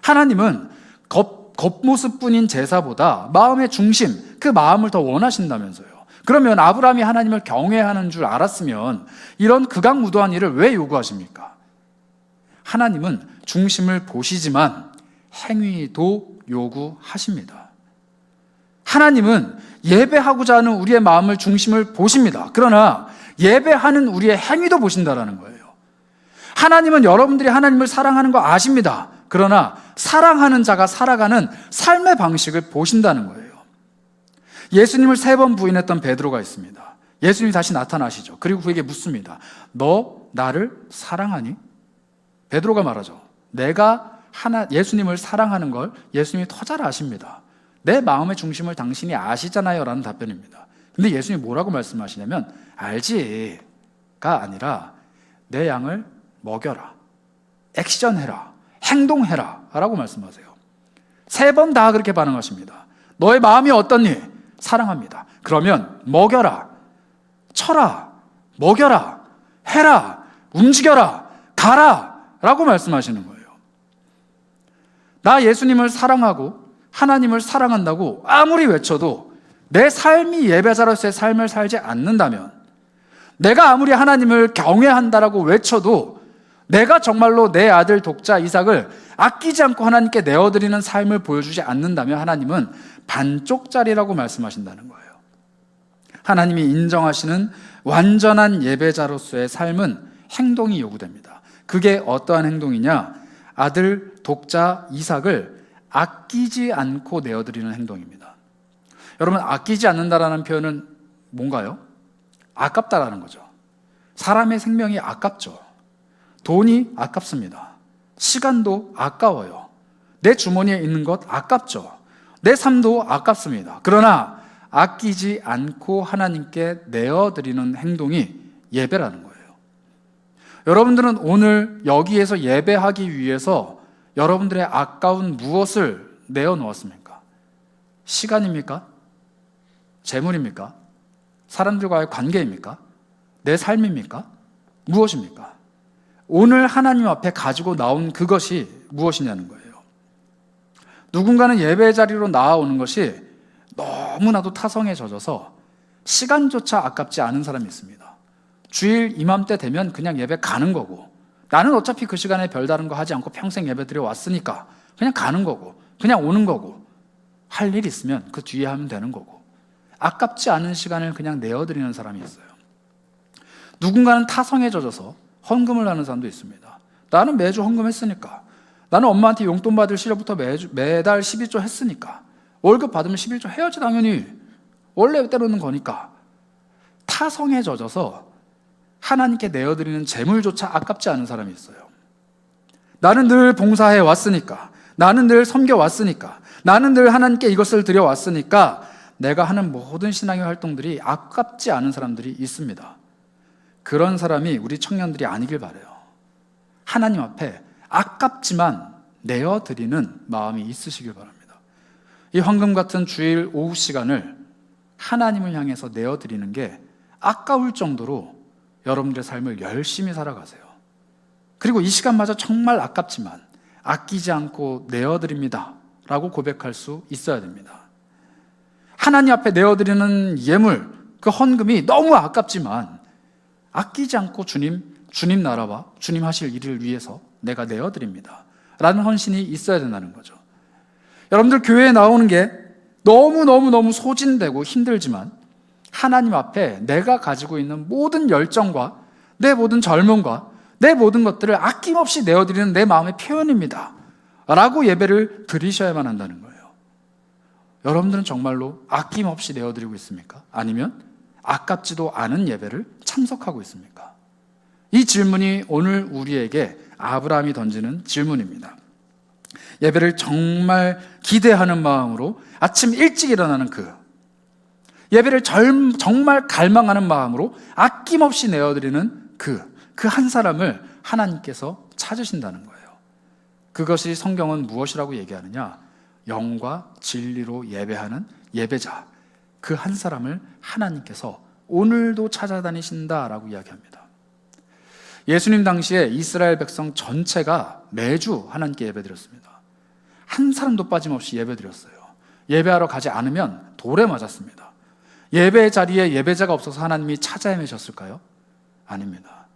A: 하나님은 겉모습뿐인 제사보다 마음의 중심, 그 마음을 더 원하신다면서요. 그러면 아브라함이 하나님을 경외하는 줄 알았으면 이런 극악무도한 일을 왜 요구하십니까? 하나님은 중심을 보시지만 행위도 요구하십니다. 하나님은 예배하고자 하는 우리의 마음을 중심을 보십니다. 그러나 예배하는 우리의 행위도 보신다라는 거예요. 하나님은 여러분들이 하나님을 사랑하는 거 아십니다. 그러나 사랑하는 자가 살아가는 삶의 방식을 보신다는 거예요. 예수님을 3번 부인했던 베드로가 있습니다. 예수님이 다시 나타나시죠. 그리고 그에게 묻습니다. 너 나를 사랑하니? 베드로가 말하죠. 내가 예수님을 사랑하는 걸 예수님이 더 잘 아십니다. 내 마음의 중심을 당신이 아시잖아요 라는 답변입니다. 근데 예수님이 뭐라고 말씀하시냐면 알지가 아니라 내 양을 먹여라, 액션해라, 행동해라 라고 말씀하세요. 3번 다 그렇게 반응하십니다. 너의 마음이 어떻니? 사랑합니다. 그러면 먹여라, 쳐라, 먹여라, 해라, 움직여라, 가라 라고 말씀하시는 거예요. 나 예수님을 사랑하고 하나님을 사랑한다고 아무리 외쳐도 내 삶이 예배자로서의 삶을 살지 않는다면, 내가 아무리 하나님을 경외한다라고 외쳐도 내가 정말로 내 아들 독자 이삭을 아끼지 않고 하나님께 내어드리는 삶을 보여주지 않는다면 하나님은 반쪽짜리라고 말씀하신다는 거예요. 하나님이 인정하시는 완전한 예배자로서의 삶은 행동이 요구됩니다. 그게 어떠한 행동이냐? 아들 독자 이삭을 아끼지 않고 내어드리는 행동입니다. 여러분, 아끼지 않는다라는 표현은 뭔가요? 아깝다라는 거죠. 사람의 생명이 아깝죠. 돈이 아깝습니다. 시간도 아까워요. 내 주머니에 있는 것 아깝죠. 내 삶도 아깝습니다. 그러나 아끼지 않고 하나님께 내어드리는 행동이 예배라는 거예요. 여러분들은 오늘 여기에서 예배하기 위해서 여러분들의 아까운 무엇을 내어놓았습니까? 시간입니까? 재물입니까? 사람들과의 관계입니까? 내 삶입니까? 무엇입니까? 오늘 하나님 앞에 가지고 나온 그것이 무엇이냐는 거예요. 누군가는 예배 자리로 나아오는 것이 너무나도 타성에 젖어서 시간조차 아깝지 않은 사람이 있습니다. 주일 이맘때 되면 그냥 예배 가는 거고, 나는 어차피 그 시간에 별다른 거 하지 않고 평생 예배 드려 왔으니까 그냥 가는 거고, 그냥 오는 거고, 할 일 있으면 그 뒤에 하면 되는 거고, 아깝지 않은 시간을 그냥 내어드리는 사람이 있어요. 누군가는 타성에 젖어서 헌금을 하는 사람도 있습니다. 나는 매주 헌금했으니까, 나는 엄마한테 용돈 받을 시절부터 매달 11조 했으니까, 월급 받으면 11조 해야지 당연히, 원래 때로는 거니까. 타성에 젖어서 하나님께 내어드리는 재물조차 아깝지 않은 사람이 있어요. 나는 늘 봉사해 왔으니까, 나는 늘 섬겨 왔으니까, 나는 늘 하나님께 이것을 드려 왔으니까 내가 하는 모든 신앙의 활동들이 아깝지 않은 사람들이 있습니다. 그런 사람이 우리 청년들이 아니길 바라요. 하나님 앞에 아깝지만 내어드리는 마음이 있으시길 바랍니다. 이 황금 같은 주일 오후 시간을 하나님을 향해서 내어드리는 게 아까울 정도로 여러분들의 삶을 열심히 살아가세요. 그리고 이 시간마저 정말 아깝지만 아끼지 않고 내어드립니다 라고 고백할 수 있어야 됩니다. 하나님 앞에 내어드리는 예물, 그 헌금이 너무 아깝지만 아끼지 않고 주님 나라와 주님 하실 일을 위해서 내가 내어드립니다 라는 헌신이 있어야 된다는 거죠. 여러분들 교회에 나오는 게 너무 소진되고 힘들지만 하나님 앞에 내가 가지고 있는 모든 열정과 내 모든 젊음과 내 모든 것들을 아낌없이 내어드리는 내 마음의 표현입니다 라고 예배를 드리셔야만 한다는 거예요. 여러분들은 정말로 아낌없이 내어드리고 있습니까? 아니면 아깝지도 않은 예배를 참석하고 있습니까? 이 질문이 오늘 우리에게 아브라함이 던지는 질문입니다. 예배를 정말 기대하는 마음으로 아침 일찍 일어나는 예배를 정말 갈망하는 마음으로 아낌없이 내어드리는 그 한 사람을 하나님께서 찾으신다는 거예요. 그것이 성경은 무엇이라고 얘기하느냐? 영과 진리로 예배하는 예배자, 그 한 사람을 하나님께서 오늘도 찾아다니신다라고 이야기합니다. 예수님 당시에 이스라엘 백성 전체가 매주 하나님께 예배드렸습니다. 한 사람도 빠짐없이 예배드렸어요. 예배하러 가지 않으면 돌에 맞았습니다. 예배 자리에 예배자가 없어서 하나님이 찾아 헤매셨을까요? 아닙니다.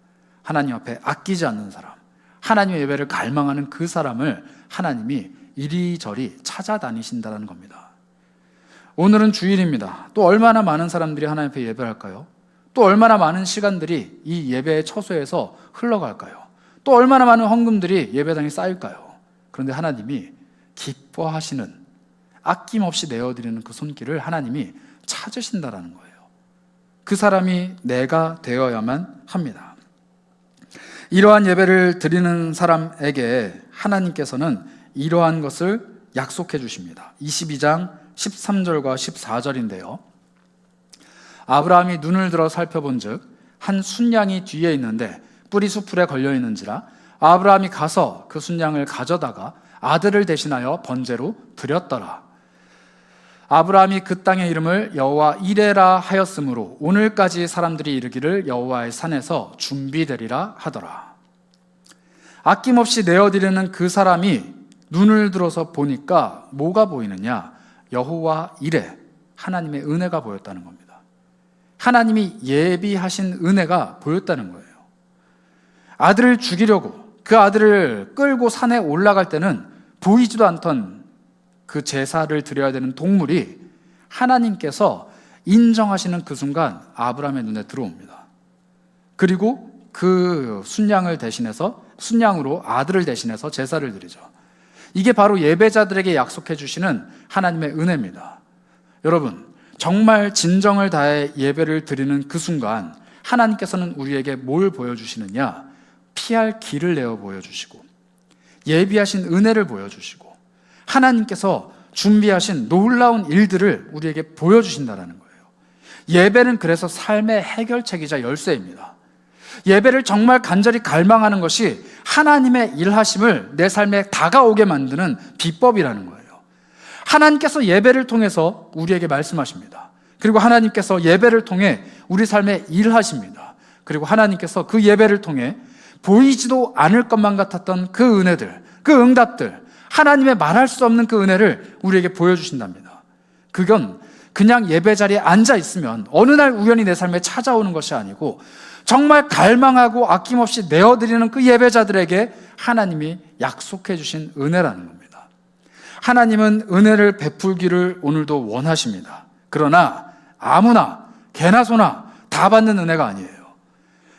A: 하나님 앞에 아끼지 않는 사람, 하나님의 예배를 갈망하는 그 사람을 하나님이 이리저리 찾아다니신다는 겁니다. 오늘은 주일입니다. 또 얼마나 많은 사람들이 하나님 앞에 예배를 할까요? 또 얼마나 많은 시간들이 이 예배의 처소에서 흘러갈까요? 또 얼마나 많은 헌금들이 예배당에 쌓일까요? 그런데 하나님이 기뻐하시는, 아낌없이 내어드리는 그 손길을 하나님이 찾으신다라는 거예요. 그 사람이 내가 되어야만 합니다. 이러한 예배를 드리는 사람에게 하나님께서는 이러한 것을 약속해 주십니다. 22장 13절과 14절인데요. 아브라함이 눈을 들어 살펴본즉 한 순양이 뒤에 있는데 뿔이 수풀에 걸려 있는지라 아브라함이 가서 그 순양을 가져다가 아들을 대신하여 번제로 드렸더라. 아브라함이 그 땅의 이름을 여호와 이레라 하였으므로 오늘까지 사람들이 이르기를 여호와의 산에서 준비되리라 하더라. 아낌없이 내어드리는 그 사람이 눈을 들어서 보니까 뭐가 보이느냐? 여호와 이레, 하나님의 은혜가 보였다는 겁니다. 하나님이 예비하신 은혜가 보였다는 거예요. 아들을 죽이려고 그 아들을 끌고 산에 올라갈 때는 보이지도 않던 그 제사를 드려야 되는 동물이 하나님께서 인정하시는 그 순간 아브라함의 눈에 들어옵니다. 그리고 그 순양으로 아들을 대신해서 제사를 드리죠. 이게 바로 예배자들에게 약속해 주시는 하나님의 은혜입니다. 여러분, 정말 진정을 다해 예배를 드리는 그 순간 하나님께서는 우리에게 뭘 보여주시느냐? 피할 길을 내어 보여주시고 예비하신 은혜를 보여주시고 하나님께서 준비하신 놀라운 일들을 우리에게 보여주신다는 거예요. 예배는 그래서 삶의 해결책이자 열쇠입니다. 예배를 정말 간절히 갈망하는 것이 하나님의 일하심을 내 삶에 다가오게 만드는 비법이라는 거예요. 하나님께서 예배를 통해서 우리에게 말씀하십니다. 그리고 하나님께서 예배를 통해 우리 삶에 일하십니다. 그리고 하나님께서 그 예배를 통해 보이지도 않을 것만 같았던 그 은혜들, 그 응답들, 하나님의 말할 수 없는 그 은혜를 우리에게 보여주신답니다. 그건 그냥 예배 자리에 앉아 있으면 어느 날 우연히 내 삶에 찾아오는 것이 아니고 정말 갈망하고 아낌없이 내어드리는 그 예배자들에게 하나님이 약속해 주신 은혜라는 겁니다. 하나님은 은혜를 베풀기를 오늘도 원하십니다. 그러나 아무나 개나 소나 다 받는 은혜가 아니에요.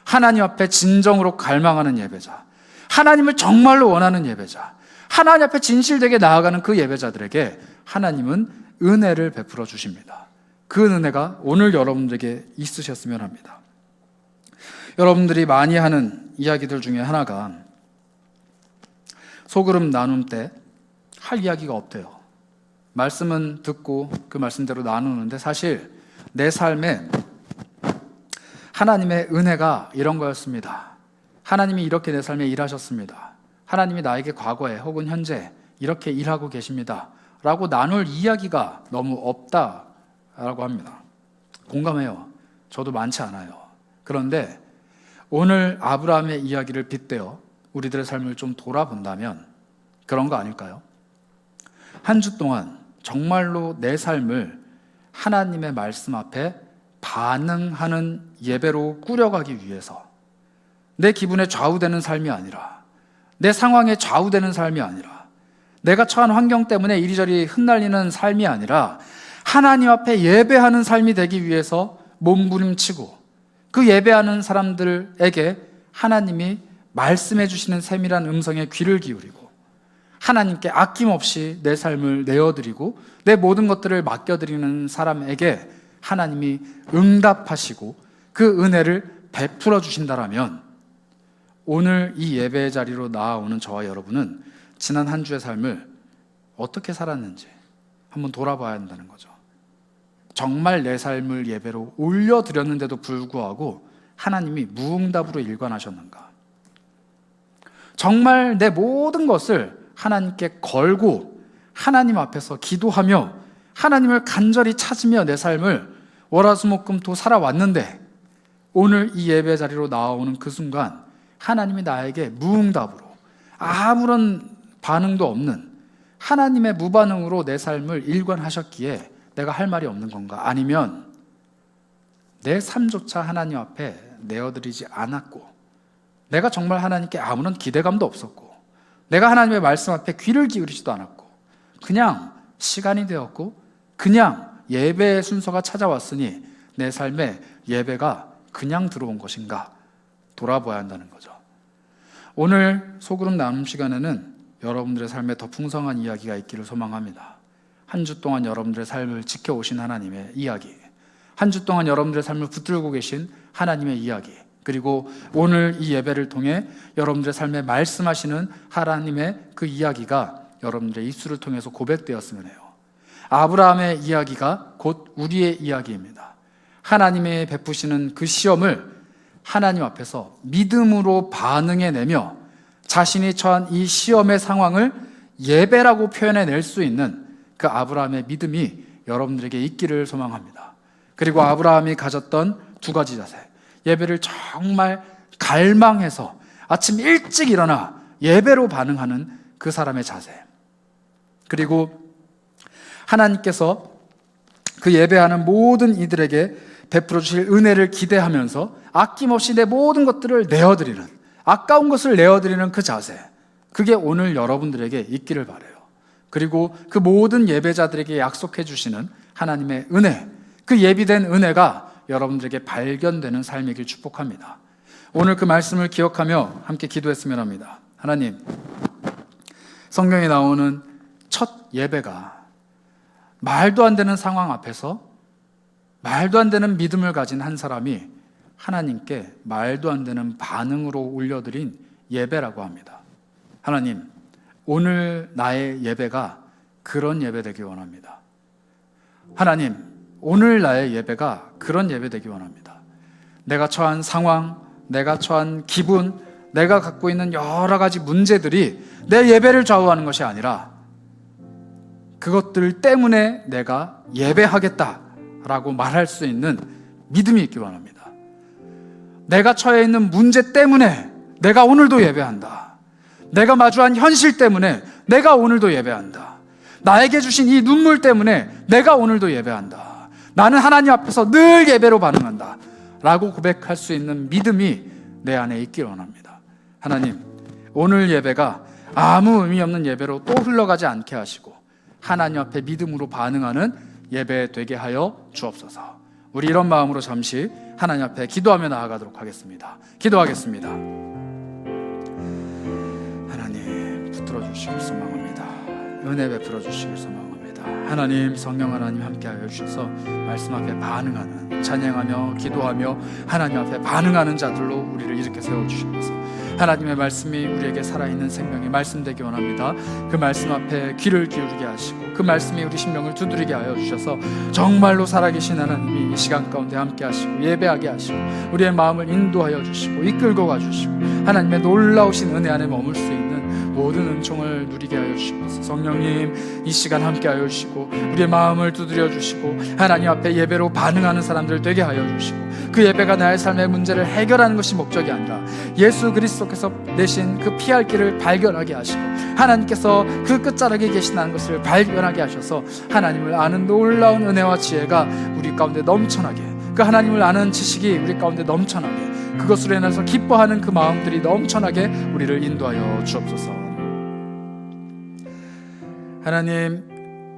A: 하나님 앞에 진정으로 갈망하는 예배자, 하나님을 정말로 원하는 예배자, 하나님 앞에 진실되게 나아가는 그 예배자들에게 하나님은 은혜를 베풀어 주십니다. 그 은혜가 오늘 여러분들에게 있으셨으면 합니다. 여러분들이 많이 하는 이야기들 중에 하나가 소그룹 나눔 때 할 이야기가 없대요. 말씀은 듣고 그 말씀대로 나누는데 사실 내 삶에 하나님의 은혜가 이런 거였습니다. 하나님이 이렇게 내 삶에 일하셨습니다. 하나님이 나에게 과거에 혹은 현재 이렇게 일하고 계십니다. 라고 나눌 이야기가 너무 없다라고 합니다. 공감해요. 저도 많지 않아요. 그런데 오늘 아브라함의 이야기를 빗대어 우리들의 삶을 좀 돌아본다면 그런 거 아닐까요? 한 주 동안 정말로 내 삶을 하나님의 말씀 앞에 반응하는 예배로 꾸려가기 위해서 내 기분에 좌우되는 삶이 아니라 내 상황에 좌우되는 삶이 아니라 내가 처한 환경 때문에 이리저리 흩날리는 삶이 아니라 하나님 앞에 예배하는 삶이 되기 위해서 몸부림치고 그 예배하는 사람들에게 하나님이 말씀해 주시는 세밀한 음성에 귀를 기울이고 하나님께 아낌없이 내 삶을 내어드리고 내 모든 것들을 맡겨드리는 사람에게 하나님이 응답하시고 그 은혜를 베풀어 주신다라면 오늘 이 예배 자리로 나아오는 저와 여러분은 지난 한 주의 삶을 어떻게 살았는지 한번 돌아봐야 한다는 거죠. 정말 내 삶을 예배로 올려드렸는데도 불구하고 하나님이 무응답으로 일관하셨는가? 정말 내 모든 것을 하나님께 걸고 하나님 앞에서 기도하며 하나님을 간절히 찾으며 내 삶을 월화수목금토 살아왔는데 오늘 이 예배 자리로 나오는 그 순간 하나님이 나에게 무응답으로 아무런 반응도 없는 하나님의 무반응으로 내 삶을 일관하셨기에 내가 할 말이 없는 건가? 아니면 내 삶조차 하나님 앞에 내어드리지 않았고 내가 정말 하나님께 아무런 기대감도 없었고 내가 하나님의 말씀 앞에 귀를 기울이지도 않았고 그냥 시간이 되었고 그냥 예배의 순서가 찾아왔으니 내 삶에 예배가 그냥 들어온 것인가 돌아봐야 한다는 거죠. 오늘 소그룹 나눔 시간에는 여러분들의 삶에 더 풍성한 이야기가 있기를 소망합니다. 한 주 동안 여러분들의 삶을 지켜오신 하나님의 이야기, 한 주 동안 여러분들의 삶을 붙들고 계신 하나님의 이야기, 그리고 오늘 이 예배를 통해 여러분들의 삶에 말씀하시는 하나님의 그 이야기가 여러분들의 입술을 통해서 고백되었으면 해요. 아브라함의 이야기가 곧 우리의 이야기입니다. 하나님의 베푸시는 그 시험을 하나님 앞에서 믿음으로 반응해내며 자신이 처한 이 시험의 상황을 예배라고 표현해낼 수 있는 그 아브라함의 믿음이 여러분들에게 있기를 소망합니다. 그리고 아브라함이 가졌던 두 가지 자세, 예배를 정말 갈망해서 아침 일찍 일어나 예배로 반응하는 그 사람의 자세, 그리고 하나님께서 그 예배하는 모든 이들에게 베풀어 주실 은혜를 기대하면서 아낌없이 내 모든 것들을 내어드리는, 아까운 것을 내어드리는 그 자세, 그게 오늘 여러분들에게 있기를 바라요. 그리고 그 모든 예배자들에게 약속해 주시는 하나님의 은혜, 그 예비된 은혜가 여러분들에게 발견되는 삶이길 축복합니다. 오늘 그 말씀을 기억하며 함께 기도했으면 합니다. 하나님, 성경에 나오는 첫 예배가 말도 안 되는 상황 앞에서 말도 안 되는 믿음을 가진 한 사람이 하나님께 말도 안 되는 반응으로 올려드린 예배라고 합니다. 하나님, 오늘 나의 예배가 그런 예배 되기 원합니다. 하나님, 오늘 나의 예배가 그런 예배 되기 원합니다. 내가 처한 상황, 내가 처한 기분, 내가 갖고 있는 여러 가지 문제들이 내 예배를 좌우하는 것이 아니라 그것들 때문에 내가 예배하겠다라고 말할 수 있는 믿음이 있기 원합니다. 내가 처해 있는 문제 때문에 내가 오늘도 예배한다. 내가 마주한 현실 때문에 내가 오늘도 예배한다. 나에게 주신 이 눈물 때문에 내가 오늘도 예배한다. 나는 하나님 앞에서 늘 예배로 반응한다 라고 고백할 수 있는 믿음이 내 안에 있기를 원합니다. 하나님, 오늘 예배가 아무 의미 없는 예배로 또 흘러가지 않게 하시고 하나님 앞에 믿음으로 반응하는 예배 되게 하여 주옵소서. 우리 이런 마음으로 잠시 하나님 앞에 기도하며 나아가도록 하겠습니다. 기도하겠습니다. 하나님, 붙들어 주시길 소망합니다. 은혜 베풀어 주시길 소망합니다. 하나님, 성령 하나님 함께하여 주셔서 말씀 앞에 반응하는, 찬양하며 기도하며 하나님 앞에 반응하는 자들로 우리를 이렇게 세워주시면서 하나님의 말씀이 우리에게 살아있는 생명의 말씀 되기 원합니다. 그 말씀 앞에 귀를 기울이게 하시고 그 말씀이 우리 심령을 두드리게 하여 주셔서 정말로 살아계신 하나님이 이 시간 가운데 함께 하시고 예배하게 하시고 우리의 마음을 인도하여 주시고 이끌고 가주시고 하나님의 놀라우신 은혜 안에 머물 수 있는 모든 은총을 누리게 하여 주시옵소서. 성령님, 이 시간 함께 하여 주시고 우리의 마음을 두드려 주시고 하나님 앞에 예배로 반응하는 사람들 되게 하여 주시고 그 예배가 나의 삶의 문제를 해결하는 것이 목적이 아니라 예수 그리스도께서 내신 그 피할 길을 발견하게 하시고 하나님께서 그 끝자락에 계신다는 것을 발견하게 하셔서 하나님을 아는 놀라운 은혜와 지혜가 우리 가운데 넘쳐나게, 그 하나님을 아는 지식이 우리 가운데 넘쳐나게, 그것으로 인해서 기뻐하는 그 마음들이 넘쳐나게 우리를 인도하여 주옵소서. 하나님,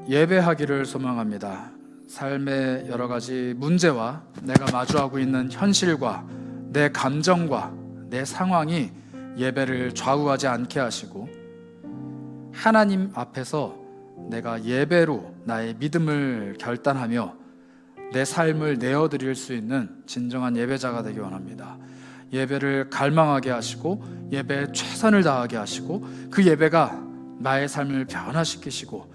A: 예배하기를 소망합니다. 삶의 여러 가지 문제와 내가 마주하고 있는 현실과 내 감정과 내 상황이 예배를 좌우하지 않게 하시고 하나님 앞에서 내가 예배로 나의 믿음을 결단하며 내 삶을 내어드릴 수 있는 진정한 예배자가 되기 원합니다. 예배를 갈망하게 하시고 예배에 최선을 다하게 하시고 그 예배가 나의 삶을 변화시키시고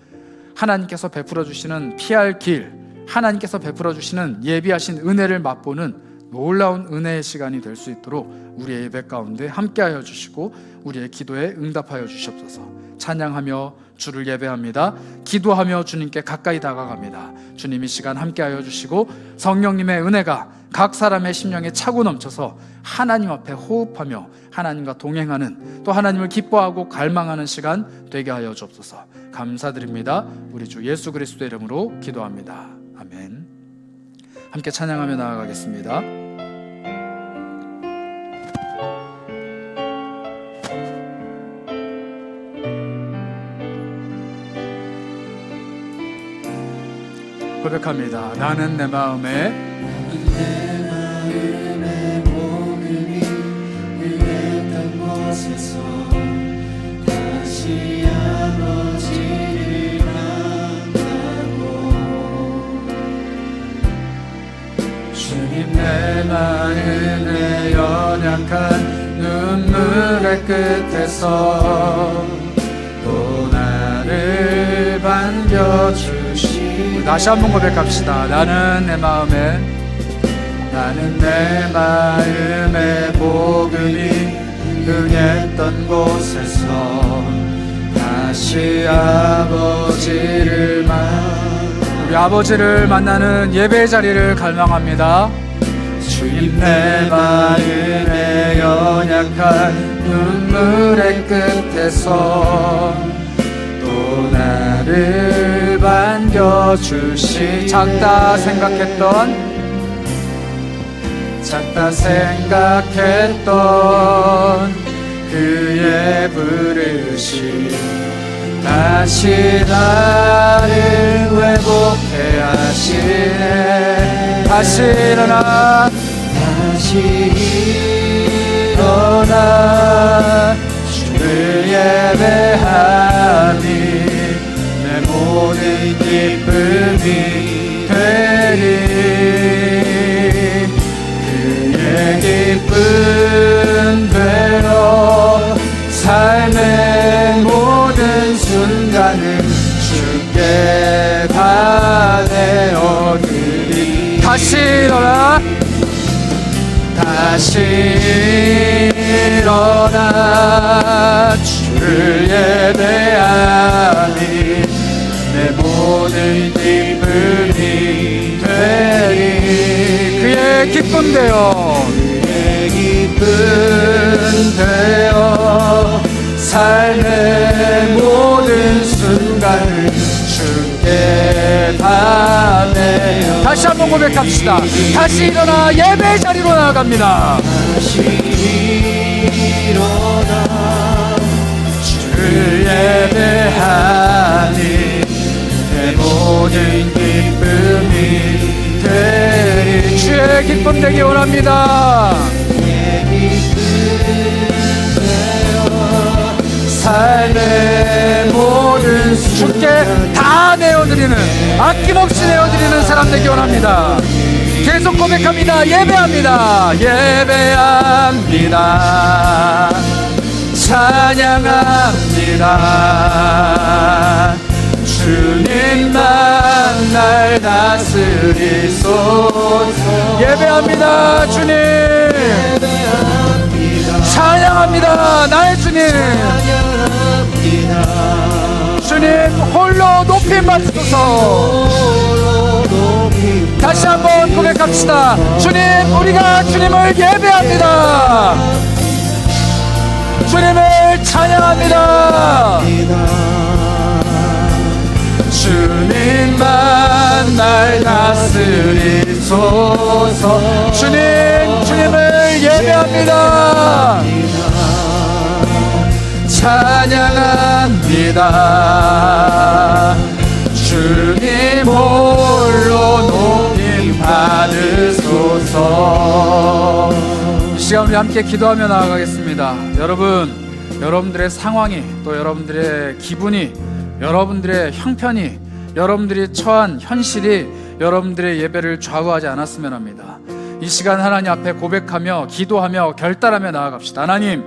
A: 하나님께서 베풀어 주시는 피할 길, 하나님께서 베풀어 주시는 예비하신 은혜를 맛보는 놀라운 은혜의 시간이 될 수 있도록 우리의 예배 가운데 함께하여 주시고 우리의 기도에 응답하여 주시옵소서. 찬양하며 주를 예배합니다. 기도하며 주님께 가까이 다가갑니다. 주님, 이 시간 함께하여 주시고 성령님의 은혜가 각 사람의 심령에 차고 넘쳐서 하나님 앞에 호흡하며 하나님과 동행하는, 또 하나님을 기뻐하고 갈망하는 시간 되게 하여 주옵소서. 감사드립니다. 우리 주 예수 그리스도의 이름으로 기도합니다. 아멘. 함께 찬양하며 나아가겠습니다. 고백합니다. 나는 내 마음에
B: 복음이 응했던 곳에서 다시 아버지를 만나고 주님, 내 마음에 연약한 눈물의 끝에서 또 나를 반겨주시.
A: 다시 한번 고백합시다. 나는 내 마음에
B: 복음이 응했던 곳에서 다시 아버지를
A: 우리 아버지를 만나는 예배의 자리를 갈망합니다.
B: 주님, 내 마음에 연약한 눈물의 끝에서 또 나를 반겨주시. 작다 생각했던 그의 부르심 다시 나를 회복해 하시네.
A: 다시 일어나
B: 주를 예배하니 내 모든 기쁨이 되리. 그의 기쁨대로 삶의 모든 순간을 주께 다 내어드리.
A: 다시 일어나
B: 주를 예배하니 내 모든 기쁨이 되리.
A: 그의 기쁨 되어
B: 삶의 모든 순간을 주께 예배하네.
A: 다시 한번 고백합시다. 다시 일어나 예배 자리로 나아갑니다.
B: 다시 일어나 주를 예배하니 내 모든 기쁨이 되리.
A: 주의 기쁨 되기 원합니다.
B: 삶의 모든
A: 주께 다 내어드리는, 아낌없이 내어드리는 사람 되기 원합니다. 계속 고백합니다. 예배합니다.
B: 예배합니다. 찬양합니다. 주님만 날 다스리소서.
A: 예배합니다. 주님. 찬양합니다. 나의 주님. 주님 홀로 높임 받으소서. 다시 한번 고백합시다. 주님, 우리가 주님을 예배합니다. 주님을 찬양합니다.
B: 주님만 날 다스리소서.
A: 주님을 예배합니다.
B: 찬양합니다. 주님 홀로 높임 받으소서.
A: 이 시간 우리 함께 기도하며 나아가겠습니다. 여러분들의 상황이, 또 여러분들의 기분이, 여러분들의 형편이, 여러분들이 처한 현실이 여러분들의 예배를 좌우하지 않았으면 합니다. 이 시간 하나님 앞에 고백하며 기도하며 결단하며 나아갑시다. 하나님,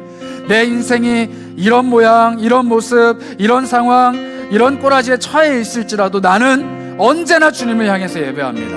A: 내 인생이 이런 모양, 이런 모습, 이런 상황, 이런 꼬라지에 처해 있을지라도 나는 언제나 주님을 향해서 예배합니다.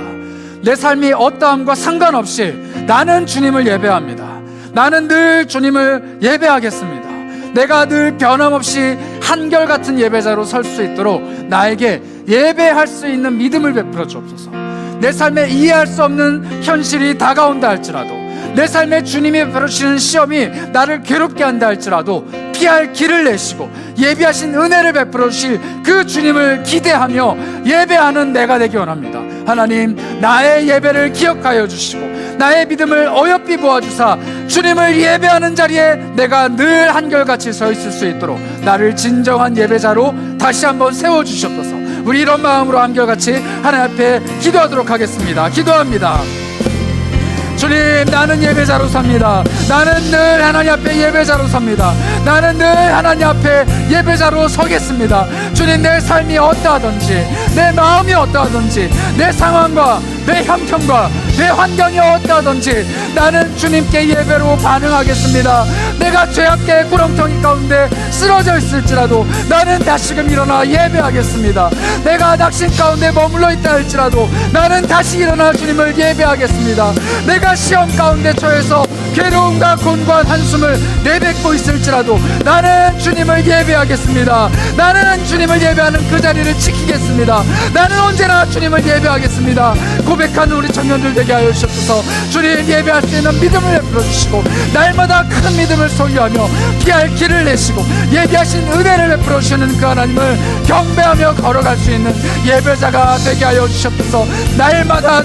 A: 내 삶이 어떠함과 상관없이 나는 주님을 예배합니다. 나는 늘 주님을 예배하겠습니다. 내가 늘 변함없이 한결같은 예배자로 설 수 있도록 나에게 예배할 수 있는 믿음을 베풀어 주옵소서. 내 삶에 이해할 수 없는 현실이 다가온다 할지라도, 내 삶에 주님이 베푸시는 시험이 나를 괴롭게 한다 할지라도 피할 길을 내시고 예비하신 은혜를 베풀어 주실 그 주님을 기대하며 예배하는 내가 되기 원합니다. 하나님, 나의 예배를 기억하여 주시고 나의 믿음을 어여삐 보아주사 주님을 예배하는 자리에 내가 늘 한결같이 서 있을 수 있도록 나를 진정한 예배자로 다시 한번 세워주시옵소서. 우리 이런 마음으로 한결같이 하나님 앞에 기도하도록 하겠습니다. 기도합니다. 주님, 나는 예배자로 삽니다. 나는 늘 하나님 앞에 예배자로 삽니다. 나는 늘 하나님 앞에 예배자로 서겠습니다. 주님, 내 삶이 어떠하든지, 내 마음이 어떠하든지, 내 상황과 내 형편과 내 환경이 어떠하든지 나는 주님께 예배로 반응하겠습니다. 내가 죄악의 구렁텅이 가운데 쓰러져 있을지라도 나는 다시금 일어나 예배하겠습니다. 내가 낙심 가운데 머물러 있다 할지라도 나는 다시 일어나 주님을 예배하겠습니다. 내가 시험 가운데 처해서 괴로움과 곤고한 한숨을 내뱉고 있을지라도 나는 주님을 예배하겠습니다. 나는 주님을 예배하는 그 자리를 지키겠습니다. 나는 언제나 주님을 예배하겠습니다. 고백하는 우리 청년들 되게 하여 주옵소서. 주님, 예배할 수 있는 믿음을 베풀어 주시고 날마다 큰 믿음을 소유하며 피할 길을 내시고 예비하신 은혜를 베풀어 주시는 그 하나님을 경배하며 걸어갈 수 있는 예배자가 되게 하여 주옵소서. 날마다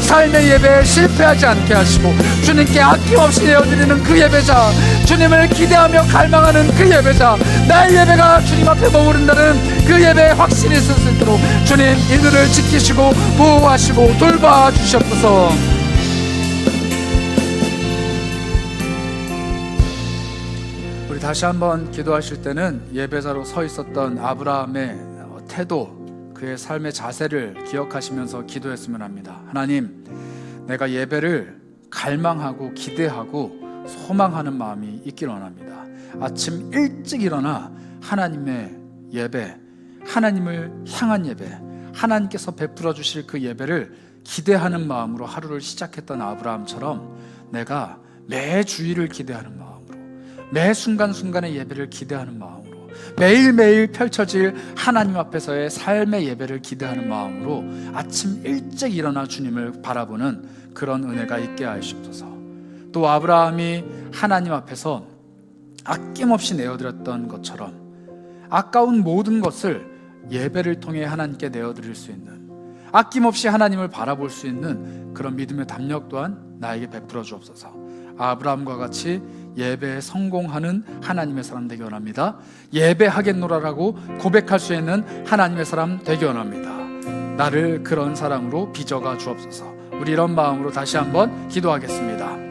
A: 삶의 예배에 실패하지 않게 하시고 주님께 아낌없이 내어드리는 그 예배자, 주님을 기대하며 갈망하는 그 예배자, 나의 예배가 주님 앞에 머무른다는 그 예배에 확신이 있을 수 있도록 주님 이들을 지키시고 보호하시고 돌봐 주시옵소서. 우리 다시 한번 기도하실 때는 예배자로 서 있었던 아브라함의 태도, 그의 삶의 자세를 기억하시면서 기도했으면 합니다. 하나님, 내가 예배를 갈망하고 기대하고 소망하는 마음이 있길 원합니다. 아침 일찍 일어나 하나님의 예배, 하나님을 향한 예배, 하나님께서 베풀어 주실 그 예배를 기대하는 마음으로 하루를 시작했던 아브라함처럼 내가 매 주일을 기대하는 마음으로, 매 순간순간의 예배를 기대하는 마음으로, 매일매일 펼쳐질 하나님 앞에서의 삶의 예배를 기대하는 마음으로 아침 일찍 일어나 주님을 바라보는 그런 은혜가 있게 하시옵소서. 또 아브라함이 하나님 앞에서 아낌없이 내어드렸던 것처럼 아까운 모든 것을 예배를 통해 하나님께 내어드릴 수 있는, 아낌없이 하나님을 바라볼 수 있는 그런 믿음의 담력 또한 나에게 베풀어 주옵소서. 아브라함과 같이 예배에 성공하는 하나님의 사람 되기 원합니다. 예배하겠노라라고 고백할 수 있는 하나님의 사람 되기 원합니다. 나를 그런 사람으로 빚어가 주옵소서. 우리 이런 마음으로 다시 한번 기도하겠습니다.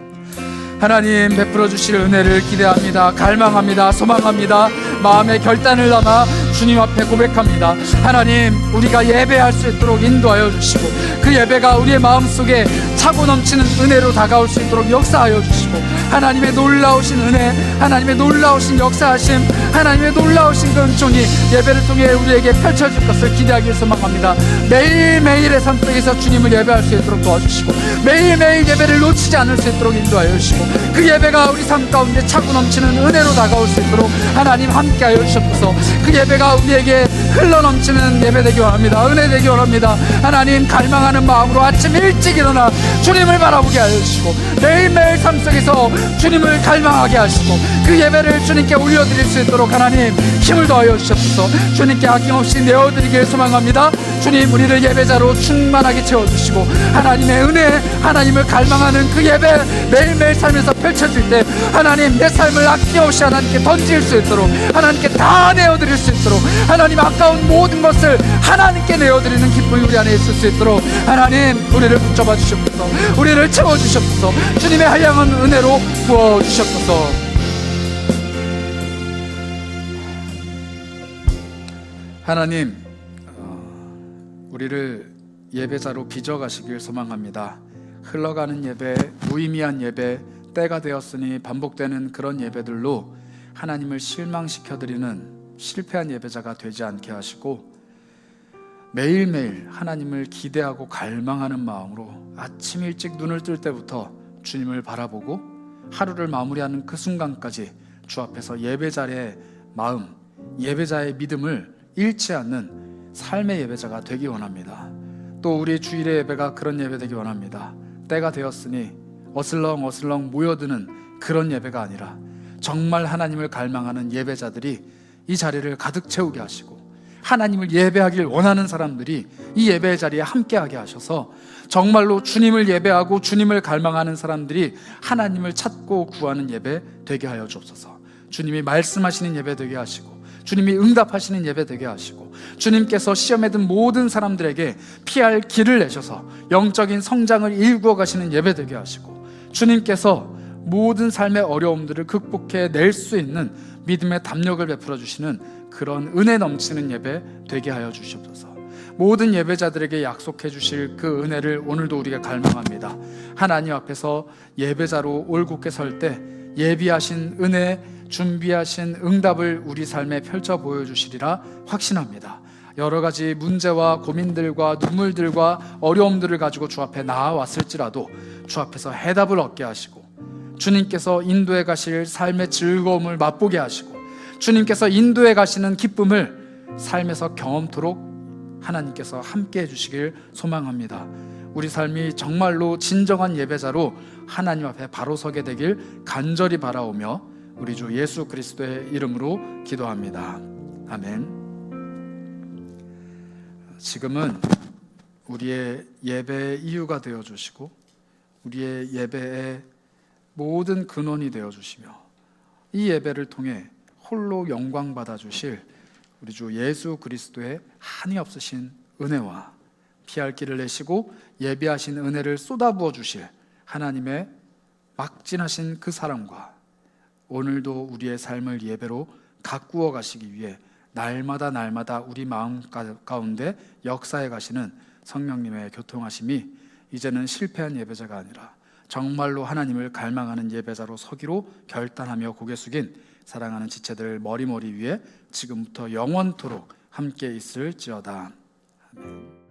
A: 하나님, 베풀어 주실 은혜를 기대합니다. 갈망합니다. 소망합니다. 마음의 결단을 담아 주님 앞에 고백합니다. 하나님, 우리가 예배할 수 있도록 인도하여 주시고, 그 예배가 우리의 마음속에 차고 넘치는 은혜로 다가올 수 있도록 역사하여 주시고, 하나님의 놀라우신 은혜, 하나님의 놀라우신 역사하심, 하나님의 놀라우신 그 은총이 예배를 통해 우리에게 펼쳐질 것을 기대하기 소망합니다. 매일매일의 삶 속에서 주님을 예배할 수 있도록 도와주시고, 매일매일 예배를 놓치지 않을 수 있도록 인도하여 주시고, 그 예배가 우리 삶 가운데 차고 넘치는 은혜로 다가올 수 있도록 하나님 함께하여 주시옵소서. 그 예배가 우리에게 흘러넘치는 예배 되기 원합니다. 은혜 되기 원합니다. 하나님, 갈망하는 마음으로 아침 일찍 일어나 주님을 바라보게 하여 주시고, 매일매일 삶 속에서 주님을 갈망하게 하시고, 그 예배를 주님께 올려드릴 수 있도록 하나님 힘을 더하여 주시옵소서. 주님께 아낌없이 내어드리길 소망합니다. 주님, 우리를 예배자로 충만하게 채워주시고, 하나님의 은혜, 하나님을 갈망하는 그 예배 매일매일 삶에서 펼쳐질 때 하나님, 내 삶을 아낌없이 하나님께 던질 수 있도록, 하나님께 다 내어드릴 수 있도록, 하나님 아까운 모든 것을 하나님께 내어드리는 기쁨이 우리 안에 있을 수 있도록 하나님, 우리를 붙잡아 주시옵소서. 우리를 채워주시옵소서. 주님의 한량한 은혜로 부어주시옵소서. 하나님, 우리를 예배자로 빚어가시길 소망합니다. 흘러가는 예배, 무의미한 예배, 때가 되었으니 반복되는 그런 예배들로 하나님을 실망시켜드리는 실패한 예배자가 되지 않게 하시고, 매일매일 하나님을 기대하고 갈망하는 마음으로 아침 일찍 눈을 뜰 때부터 주님을 바라보고 하루를 마무리하는 그 순간까지 주 앞에서 예배자의 마음, 예배자의 믿음을 잃지 않는 삶의 예배자가 되기 원합니다. 또 우리 주일의 예배가 그런 예배 되기 원합니다. 때가 되었으니 어슬렁어슬렁 모여드는 그런 예배가 아니라 정말 하나님을 갈망하는 예배자들이 이 자리를 가득 채우게 하시고, 하나님을 예배하길 원하는 사람들이 이 예배의 자리에 함께하게 하셔서 정말로 주님을 예배하고 주님을 갈망하는 사람들이 하나님을 찾고 구하는 예배 되게 하여 주옵소서. 주님이 말씀하시는 예배 되게 하시고, 주님이 응답하시는 예배 되게 하시고, 주님께서 시험에 든 모든 사람들에게 피할 길을 내셔서 영적인 성장을 일구어 가시는 예배 되게 하시고, 주님께서 모든 삶의 어려움들을 극복해 낼 수 있는 믿음의 담력을 베풀어 주시는 그런 은혜 넘치는 예배 되게 하여 주시옵소서. 모든 예배자들에게 약속해 주실 그 은혜를 오늘도 우리가 갈망합니다. 하나님 앞에서 예배자로 올곧게 설 때 예비하신 은혜, 준비하신 응답을 우리 삶에 펼쳐 보여주시리라 확신합니다. 여러 가지 문제와 고민들과 눈물들과 어려움들을 가지고 주 앞에 나아왔을지라도 주 앞에서 해답을 얻게 하시고, 주님께서 인도해 가실 삶의 즐거움을 맛보게 하시고, 주님께서 인도해 가시는 기쁨을 삶에서 경험토록 하나님께서 함께 해주시길 소망합니다. 우리 삶이 정말로 진정한 예배자로 하나님 앞에 바로 서게 되길 간절히 바라오며 우리 주 예수 그리스도의 이름으로 기도합니다. 아멘. 지금은 우리의 예배의 이유가 되어주시고, 우리의 예배의 모든 근원이 되어주시며, 이 예배를 통해 홀로 영광 받아주실 우리 주 예수 그리스도의 한이 없으신 은혜와 피할 길을 내시고 예비하신 은혜를 쏟아부어 주실 하나님의 막진하신 그 사랑과, 오늘도 우리의 삶을 예배로 가꾸어 가시기 위해 날마다 우리 마음 가운데 역사해 가시는 성령님의 교통하심이 이제는 실패한 예배자가 아니라 정말로 하나님을 갈망하는 예배자로 서기로 결단하며 고개 숙인 사랑하는 지체들 머리 위에 지금부터 영원토록 함께 있을지어다. 아멘.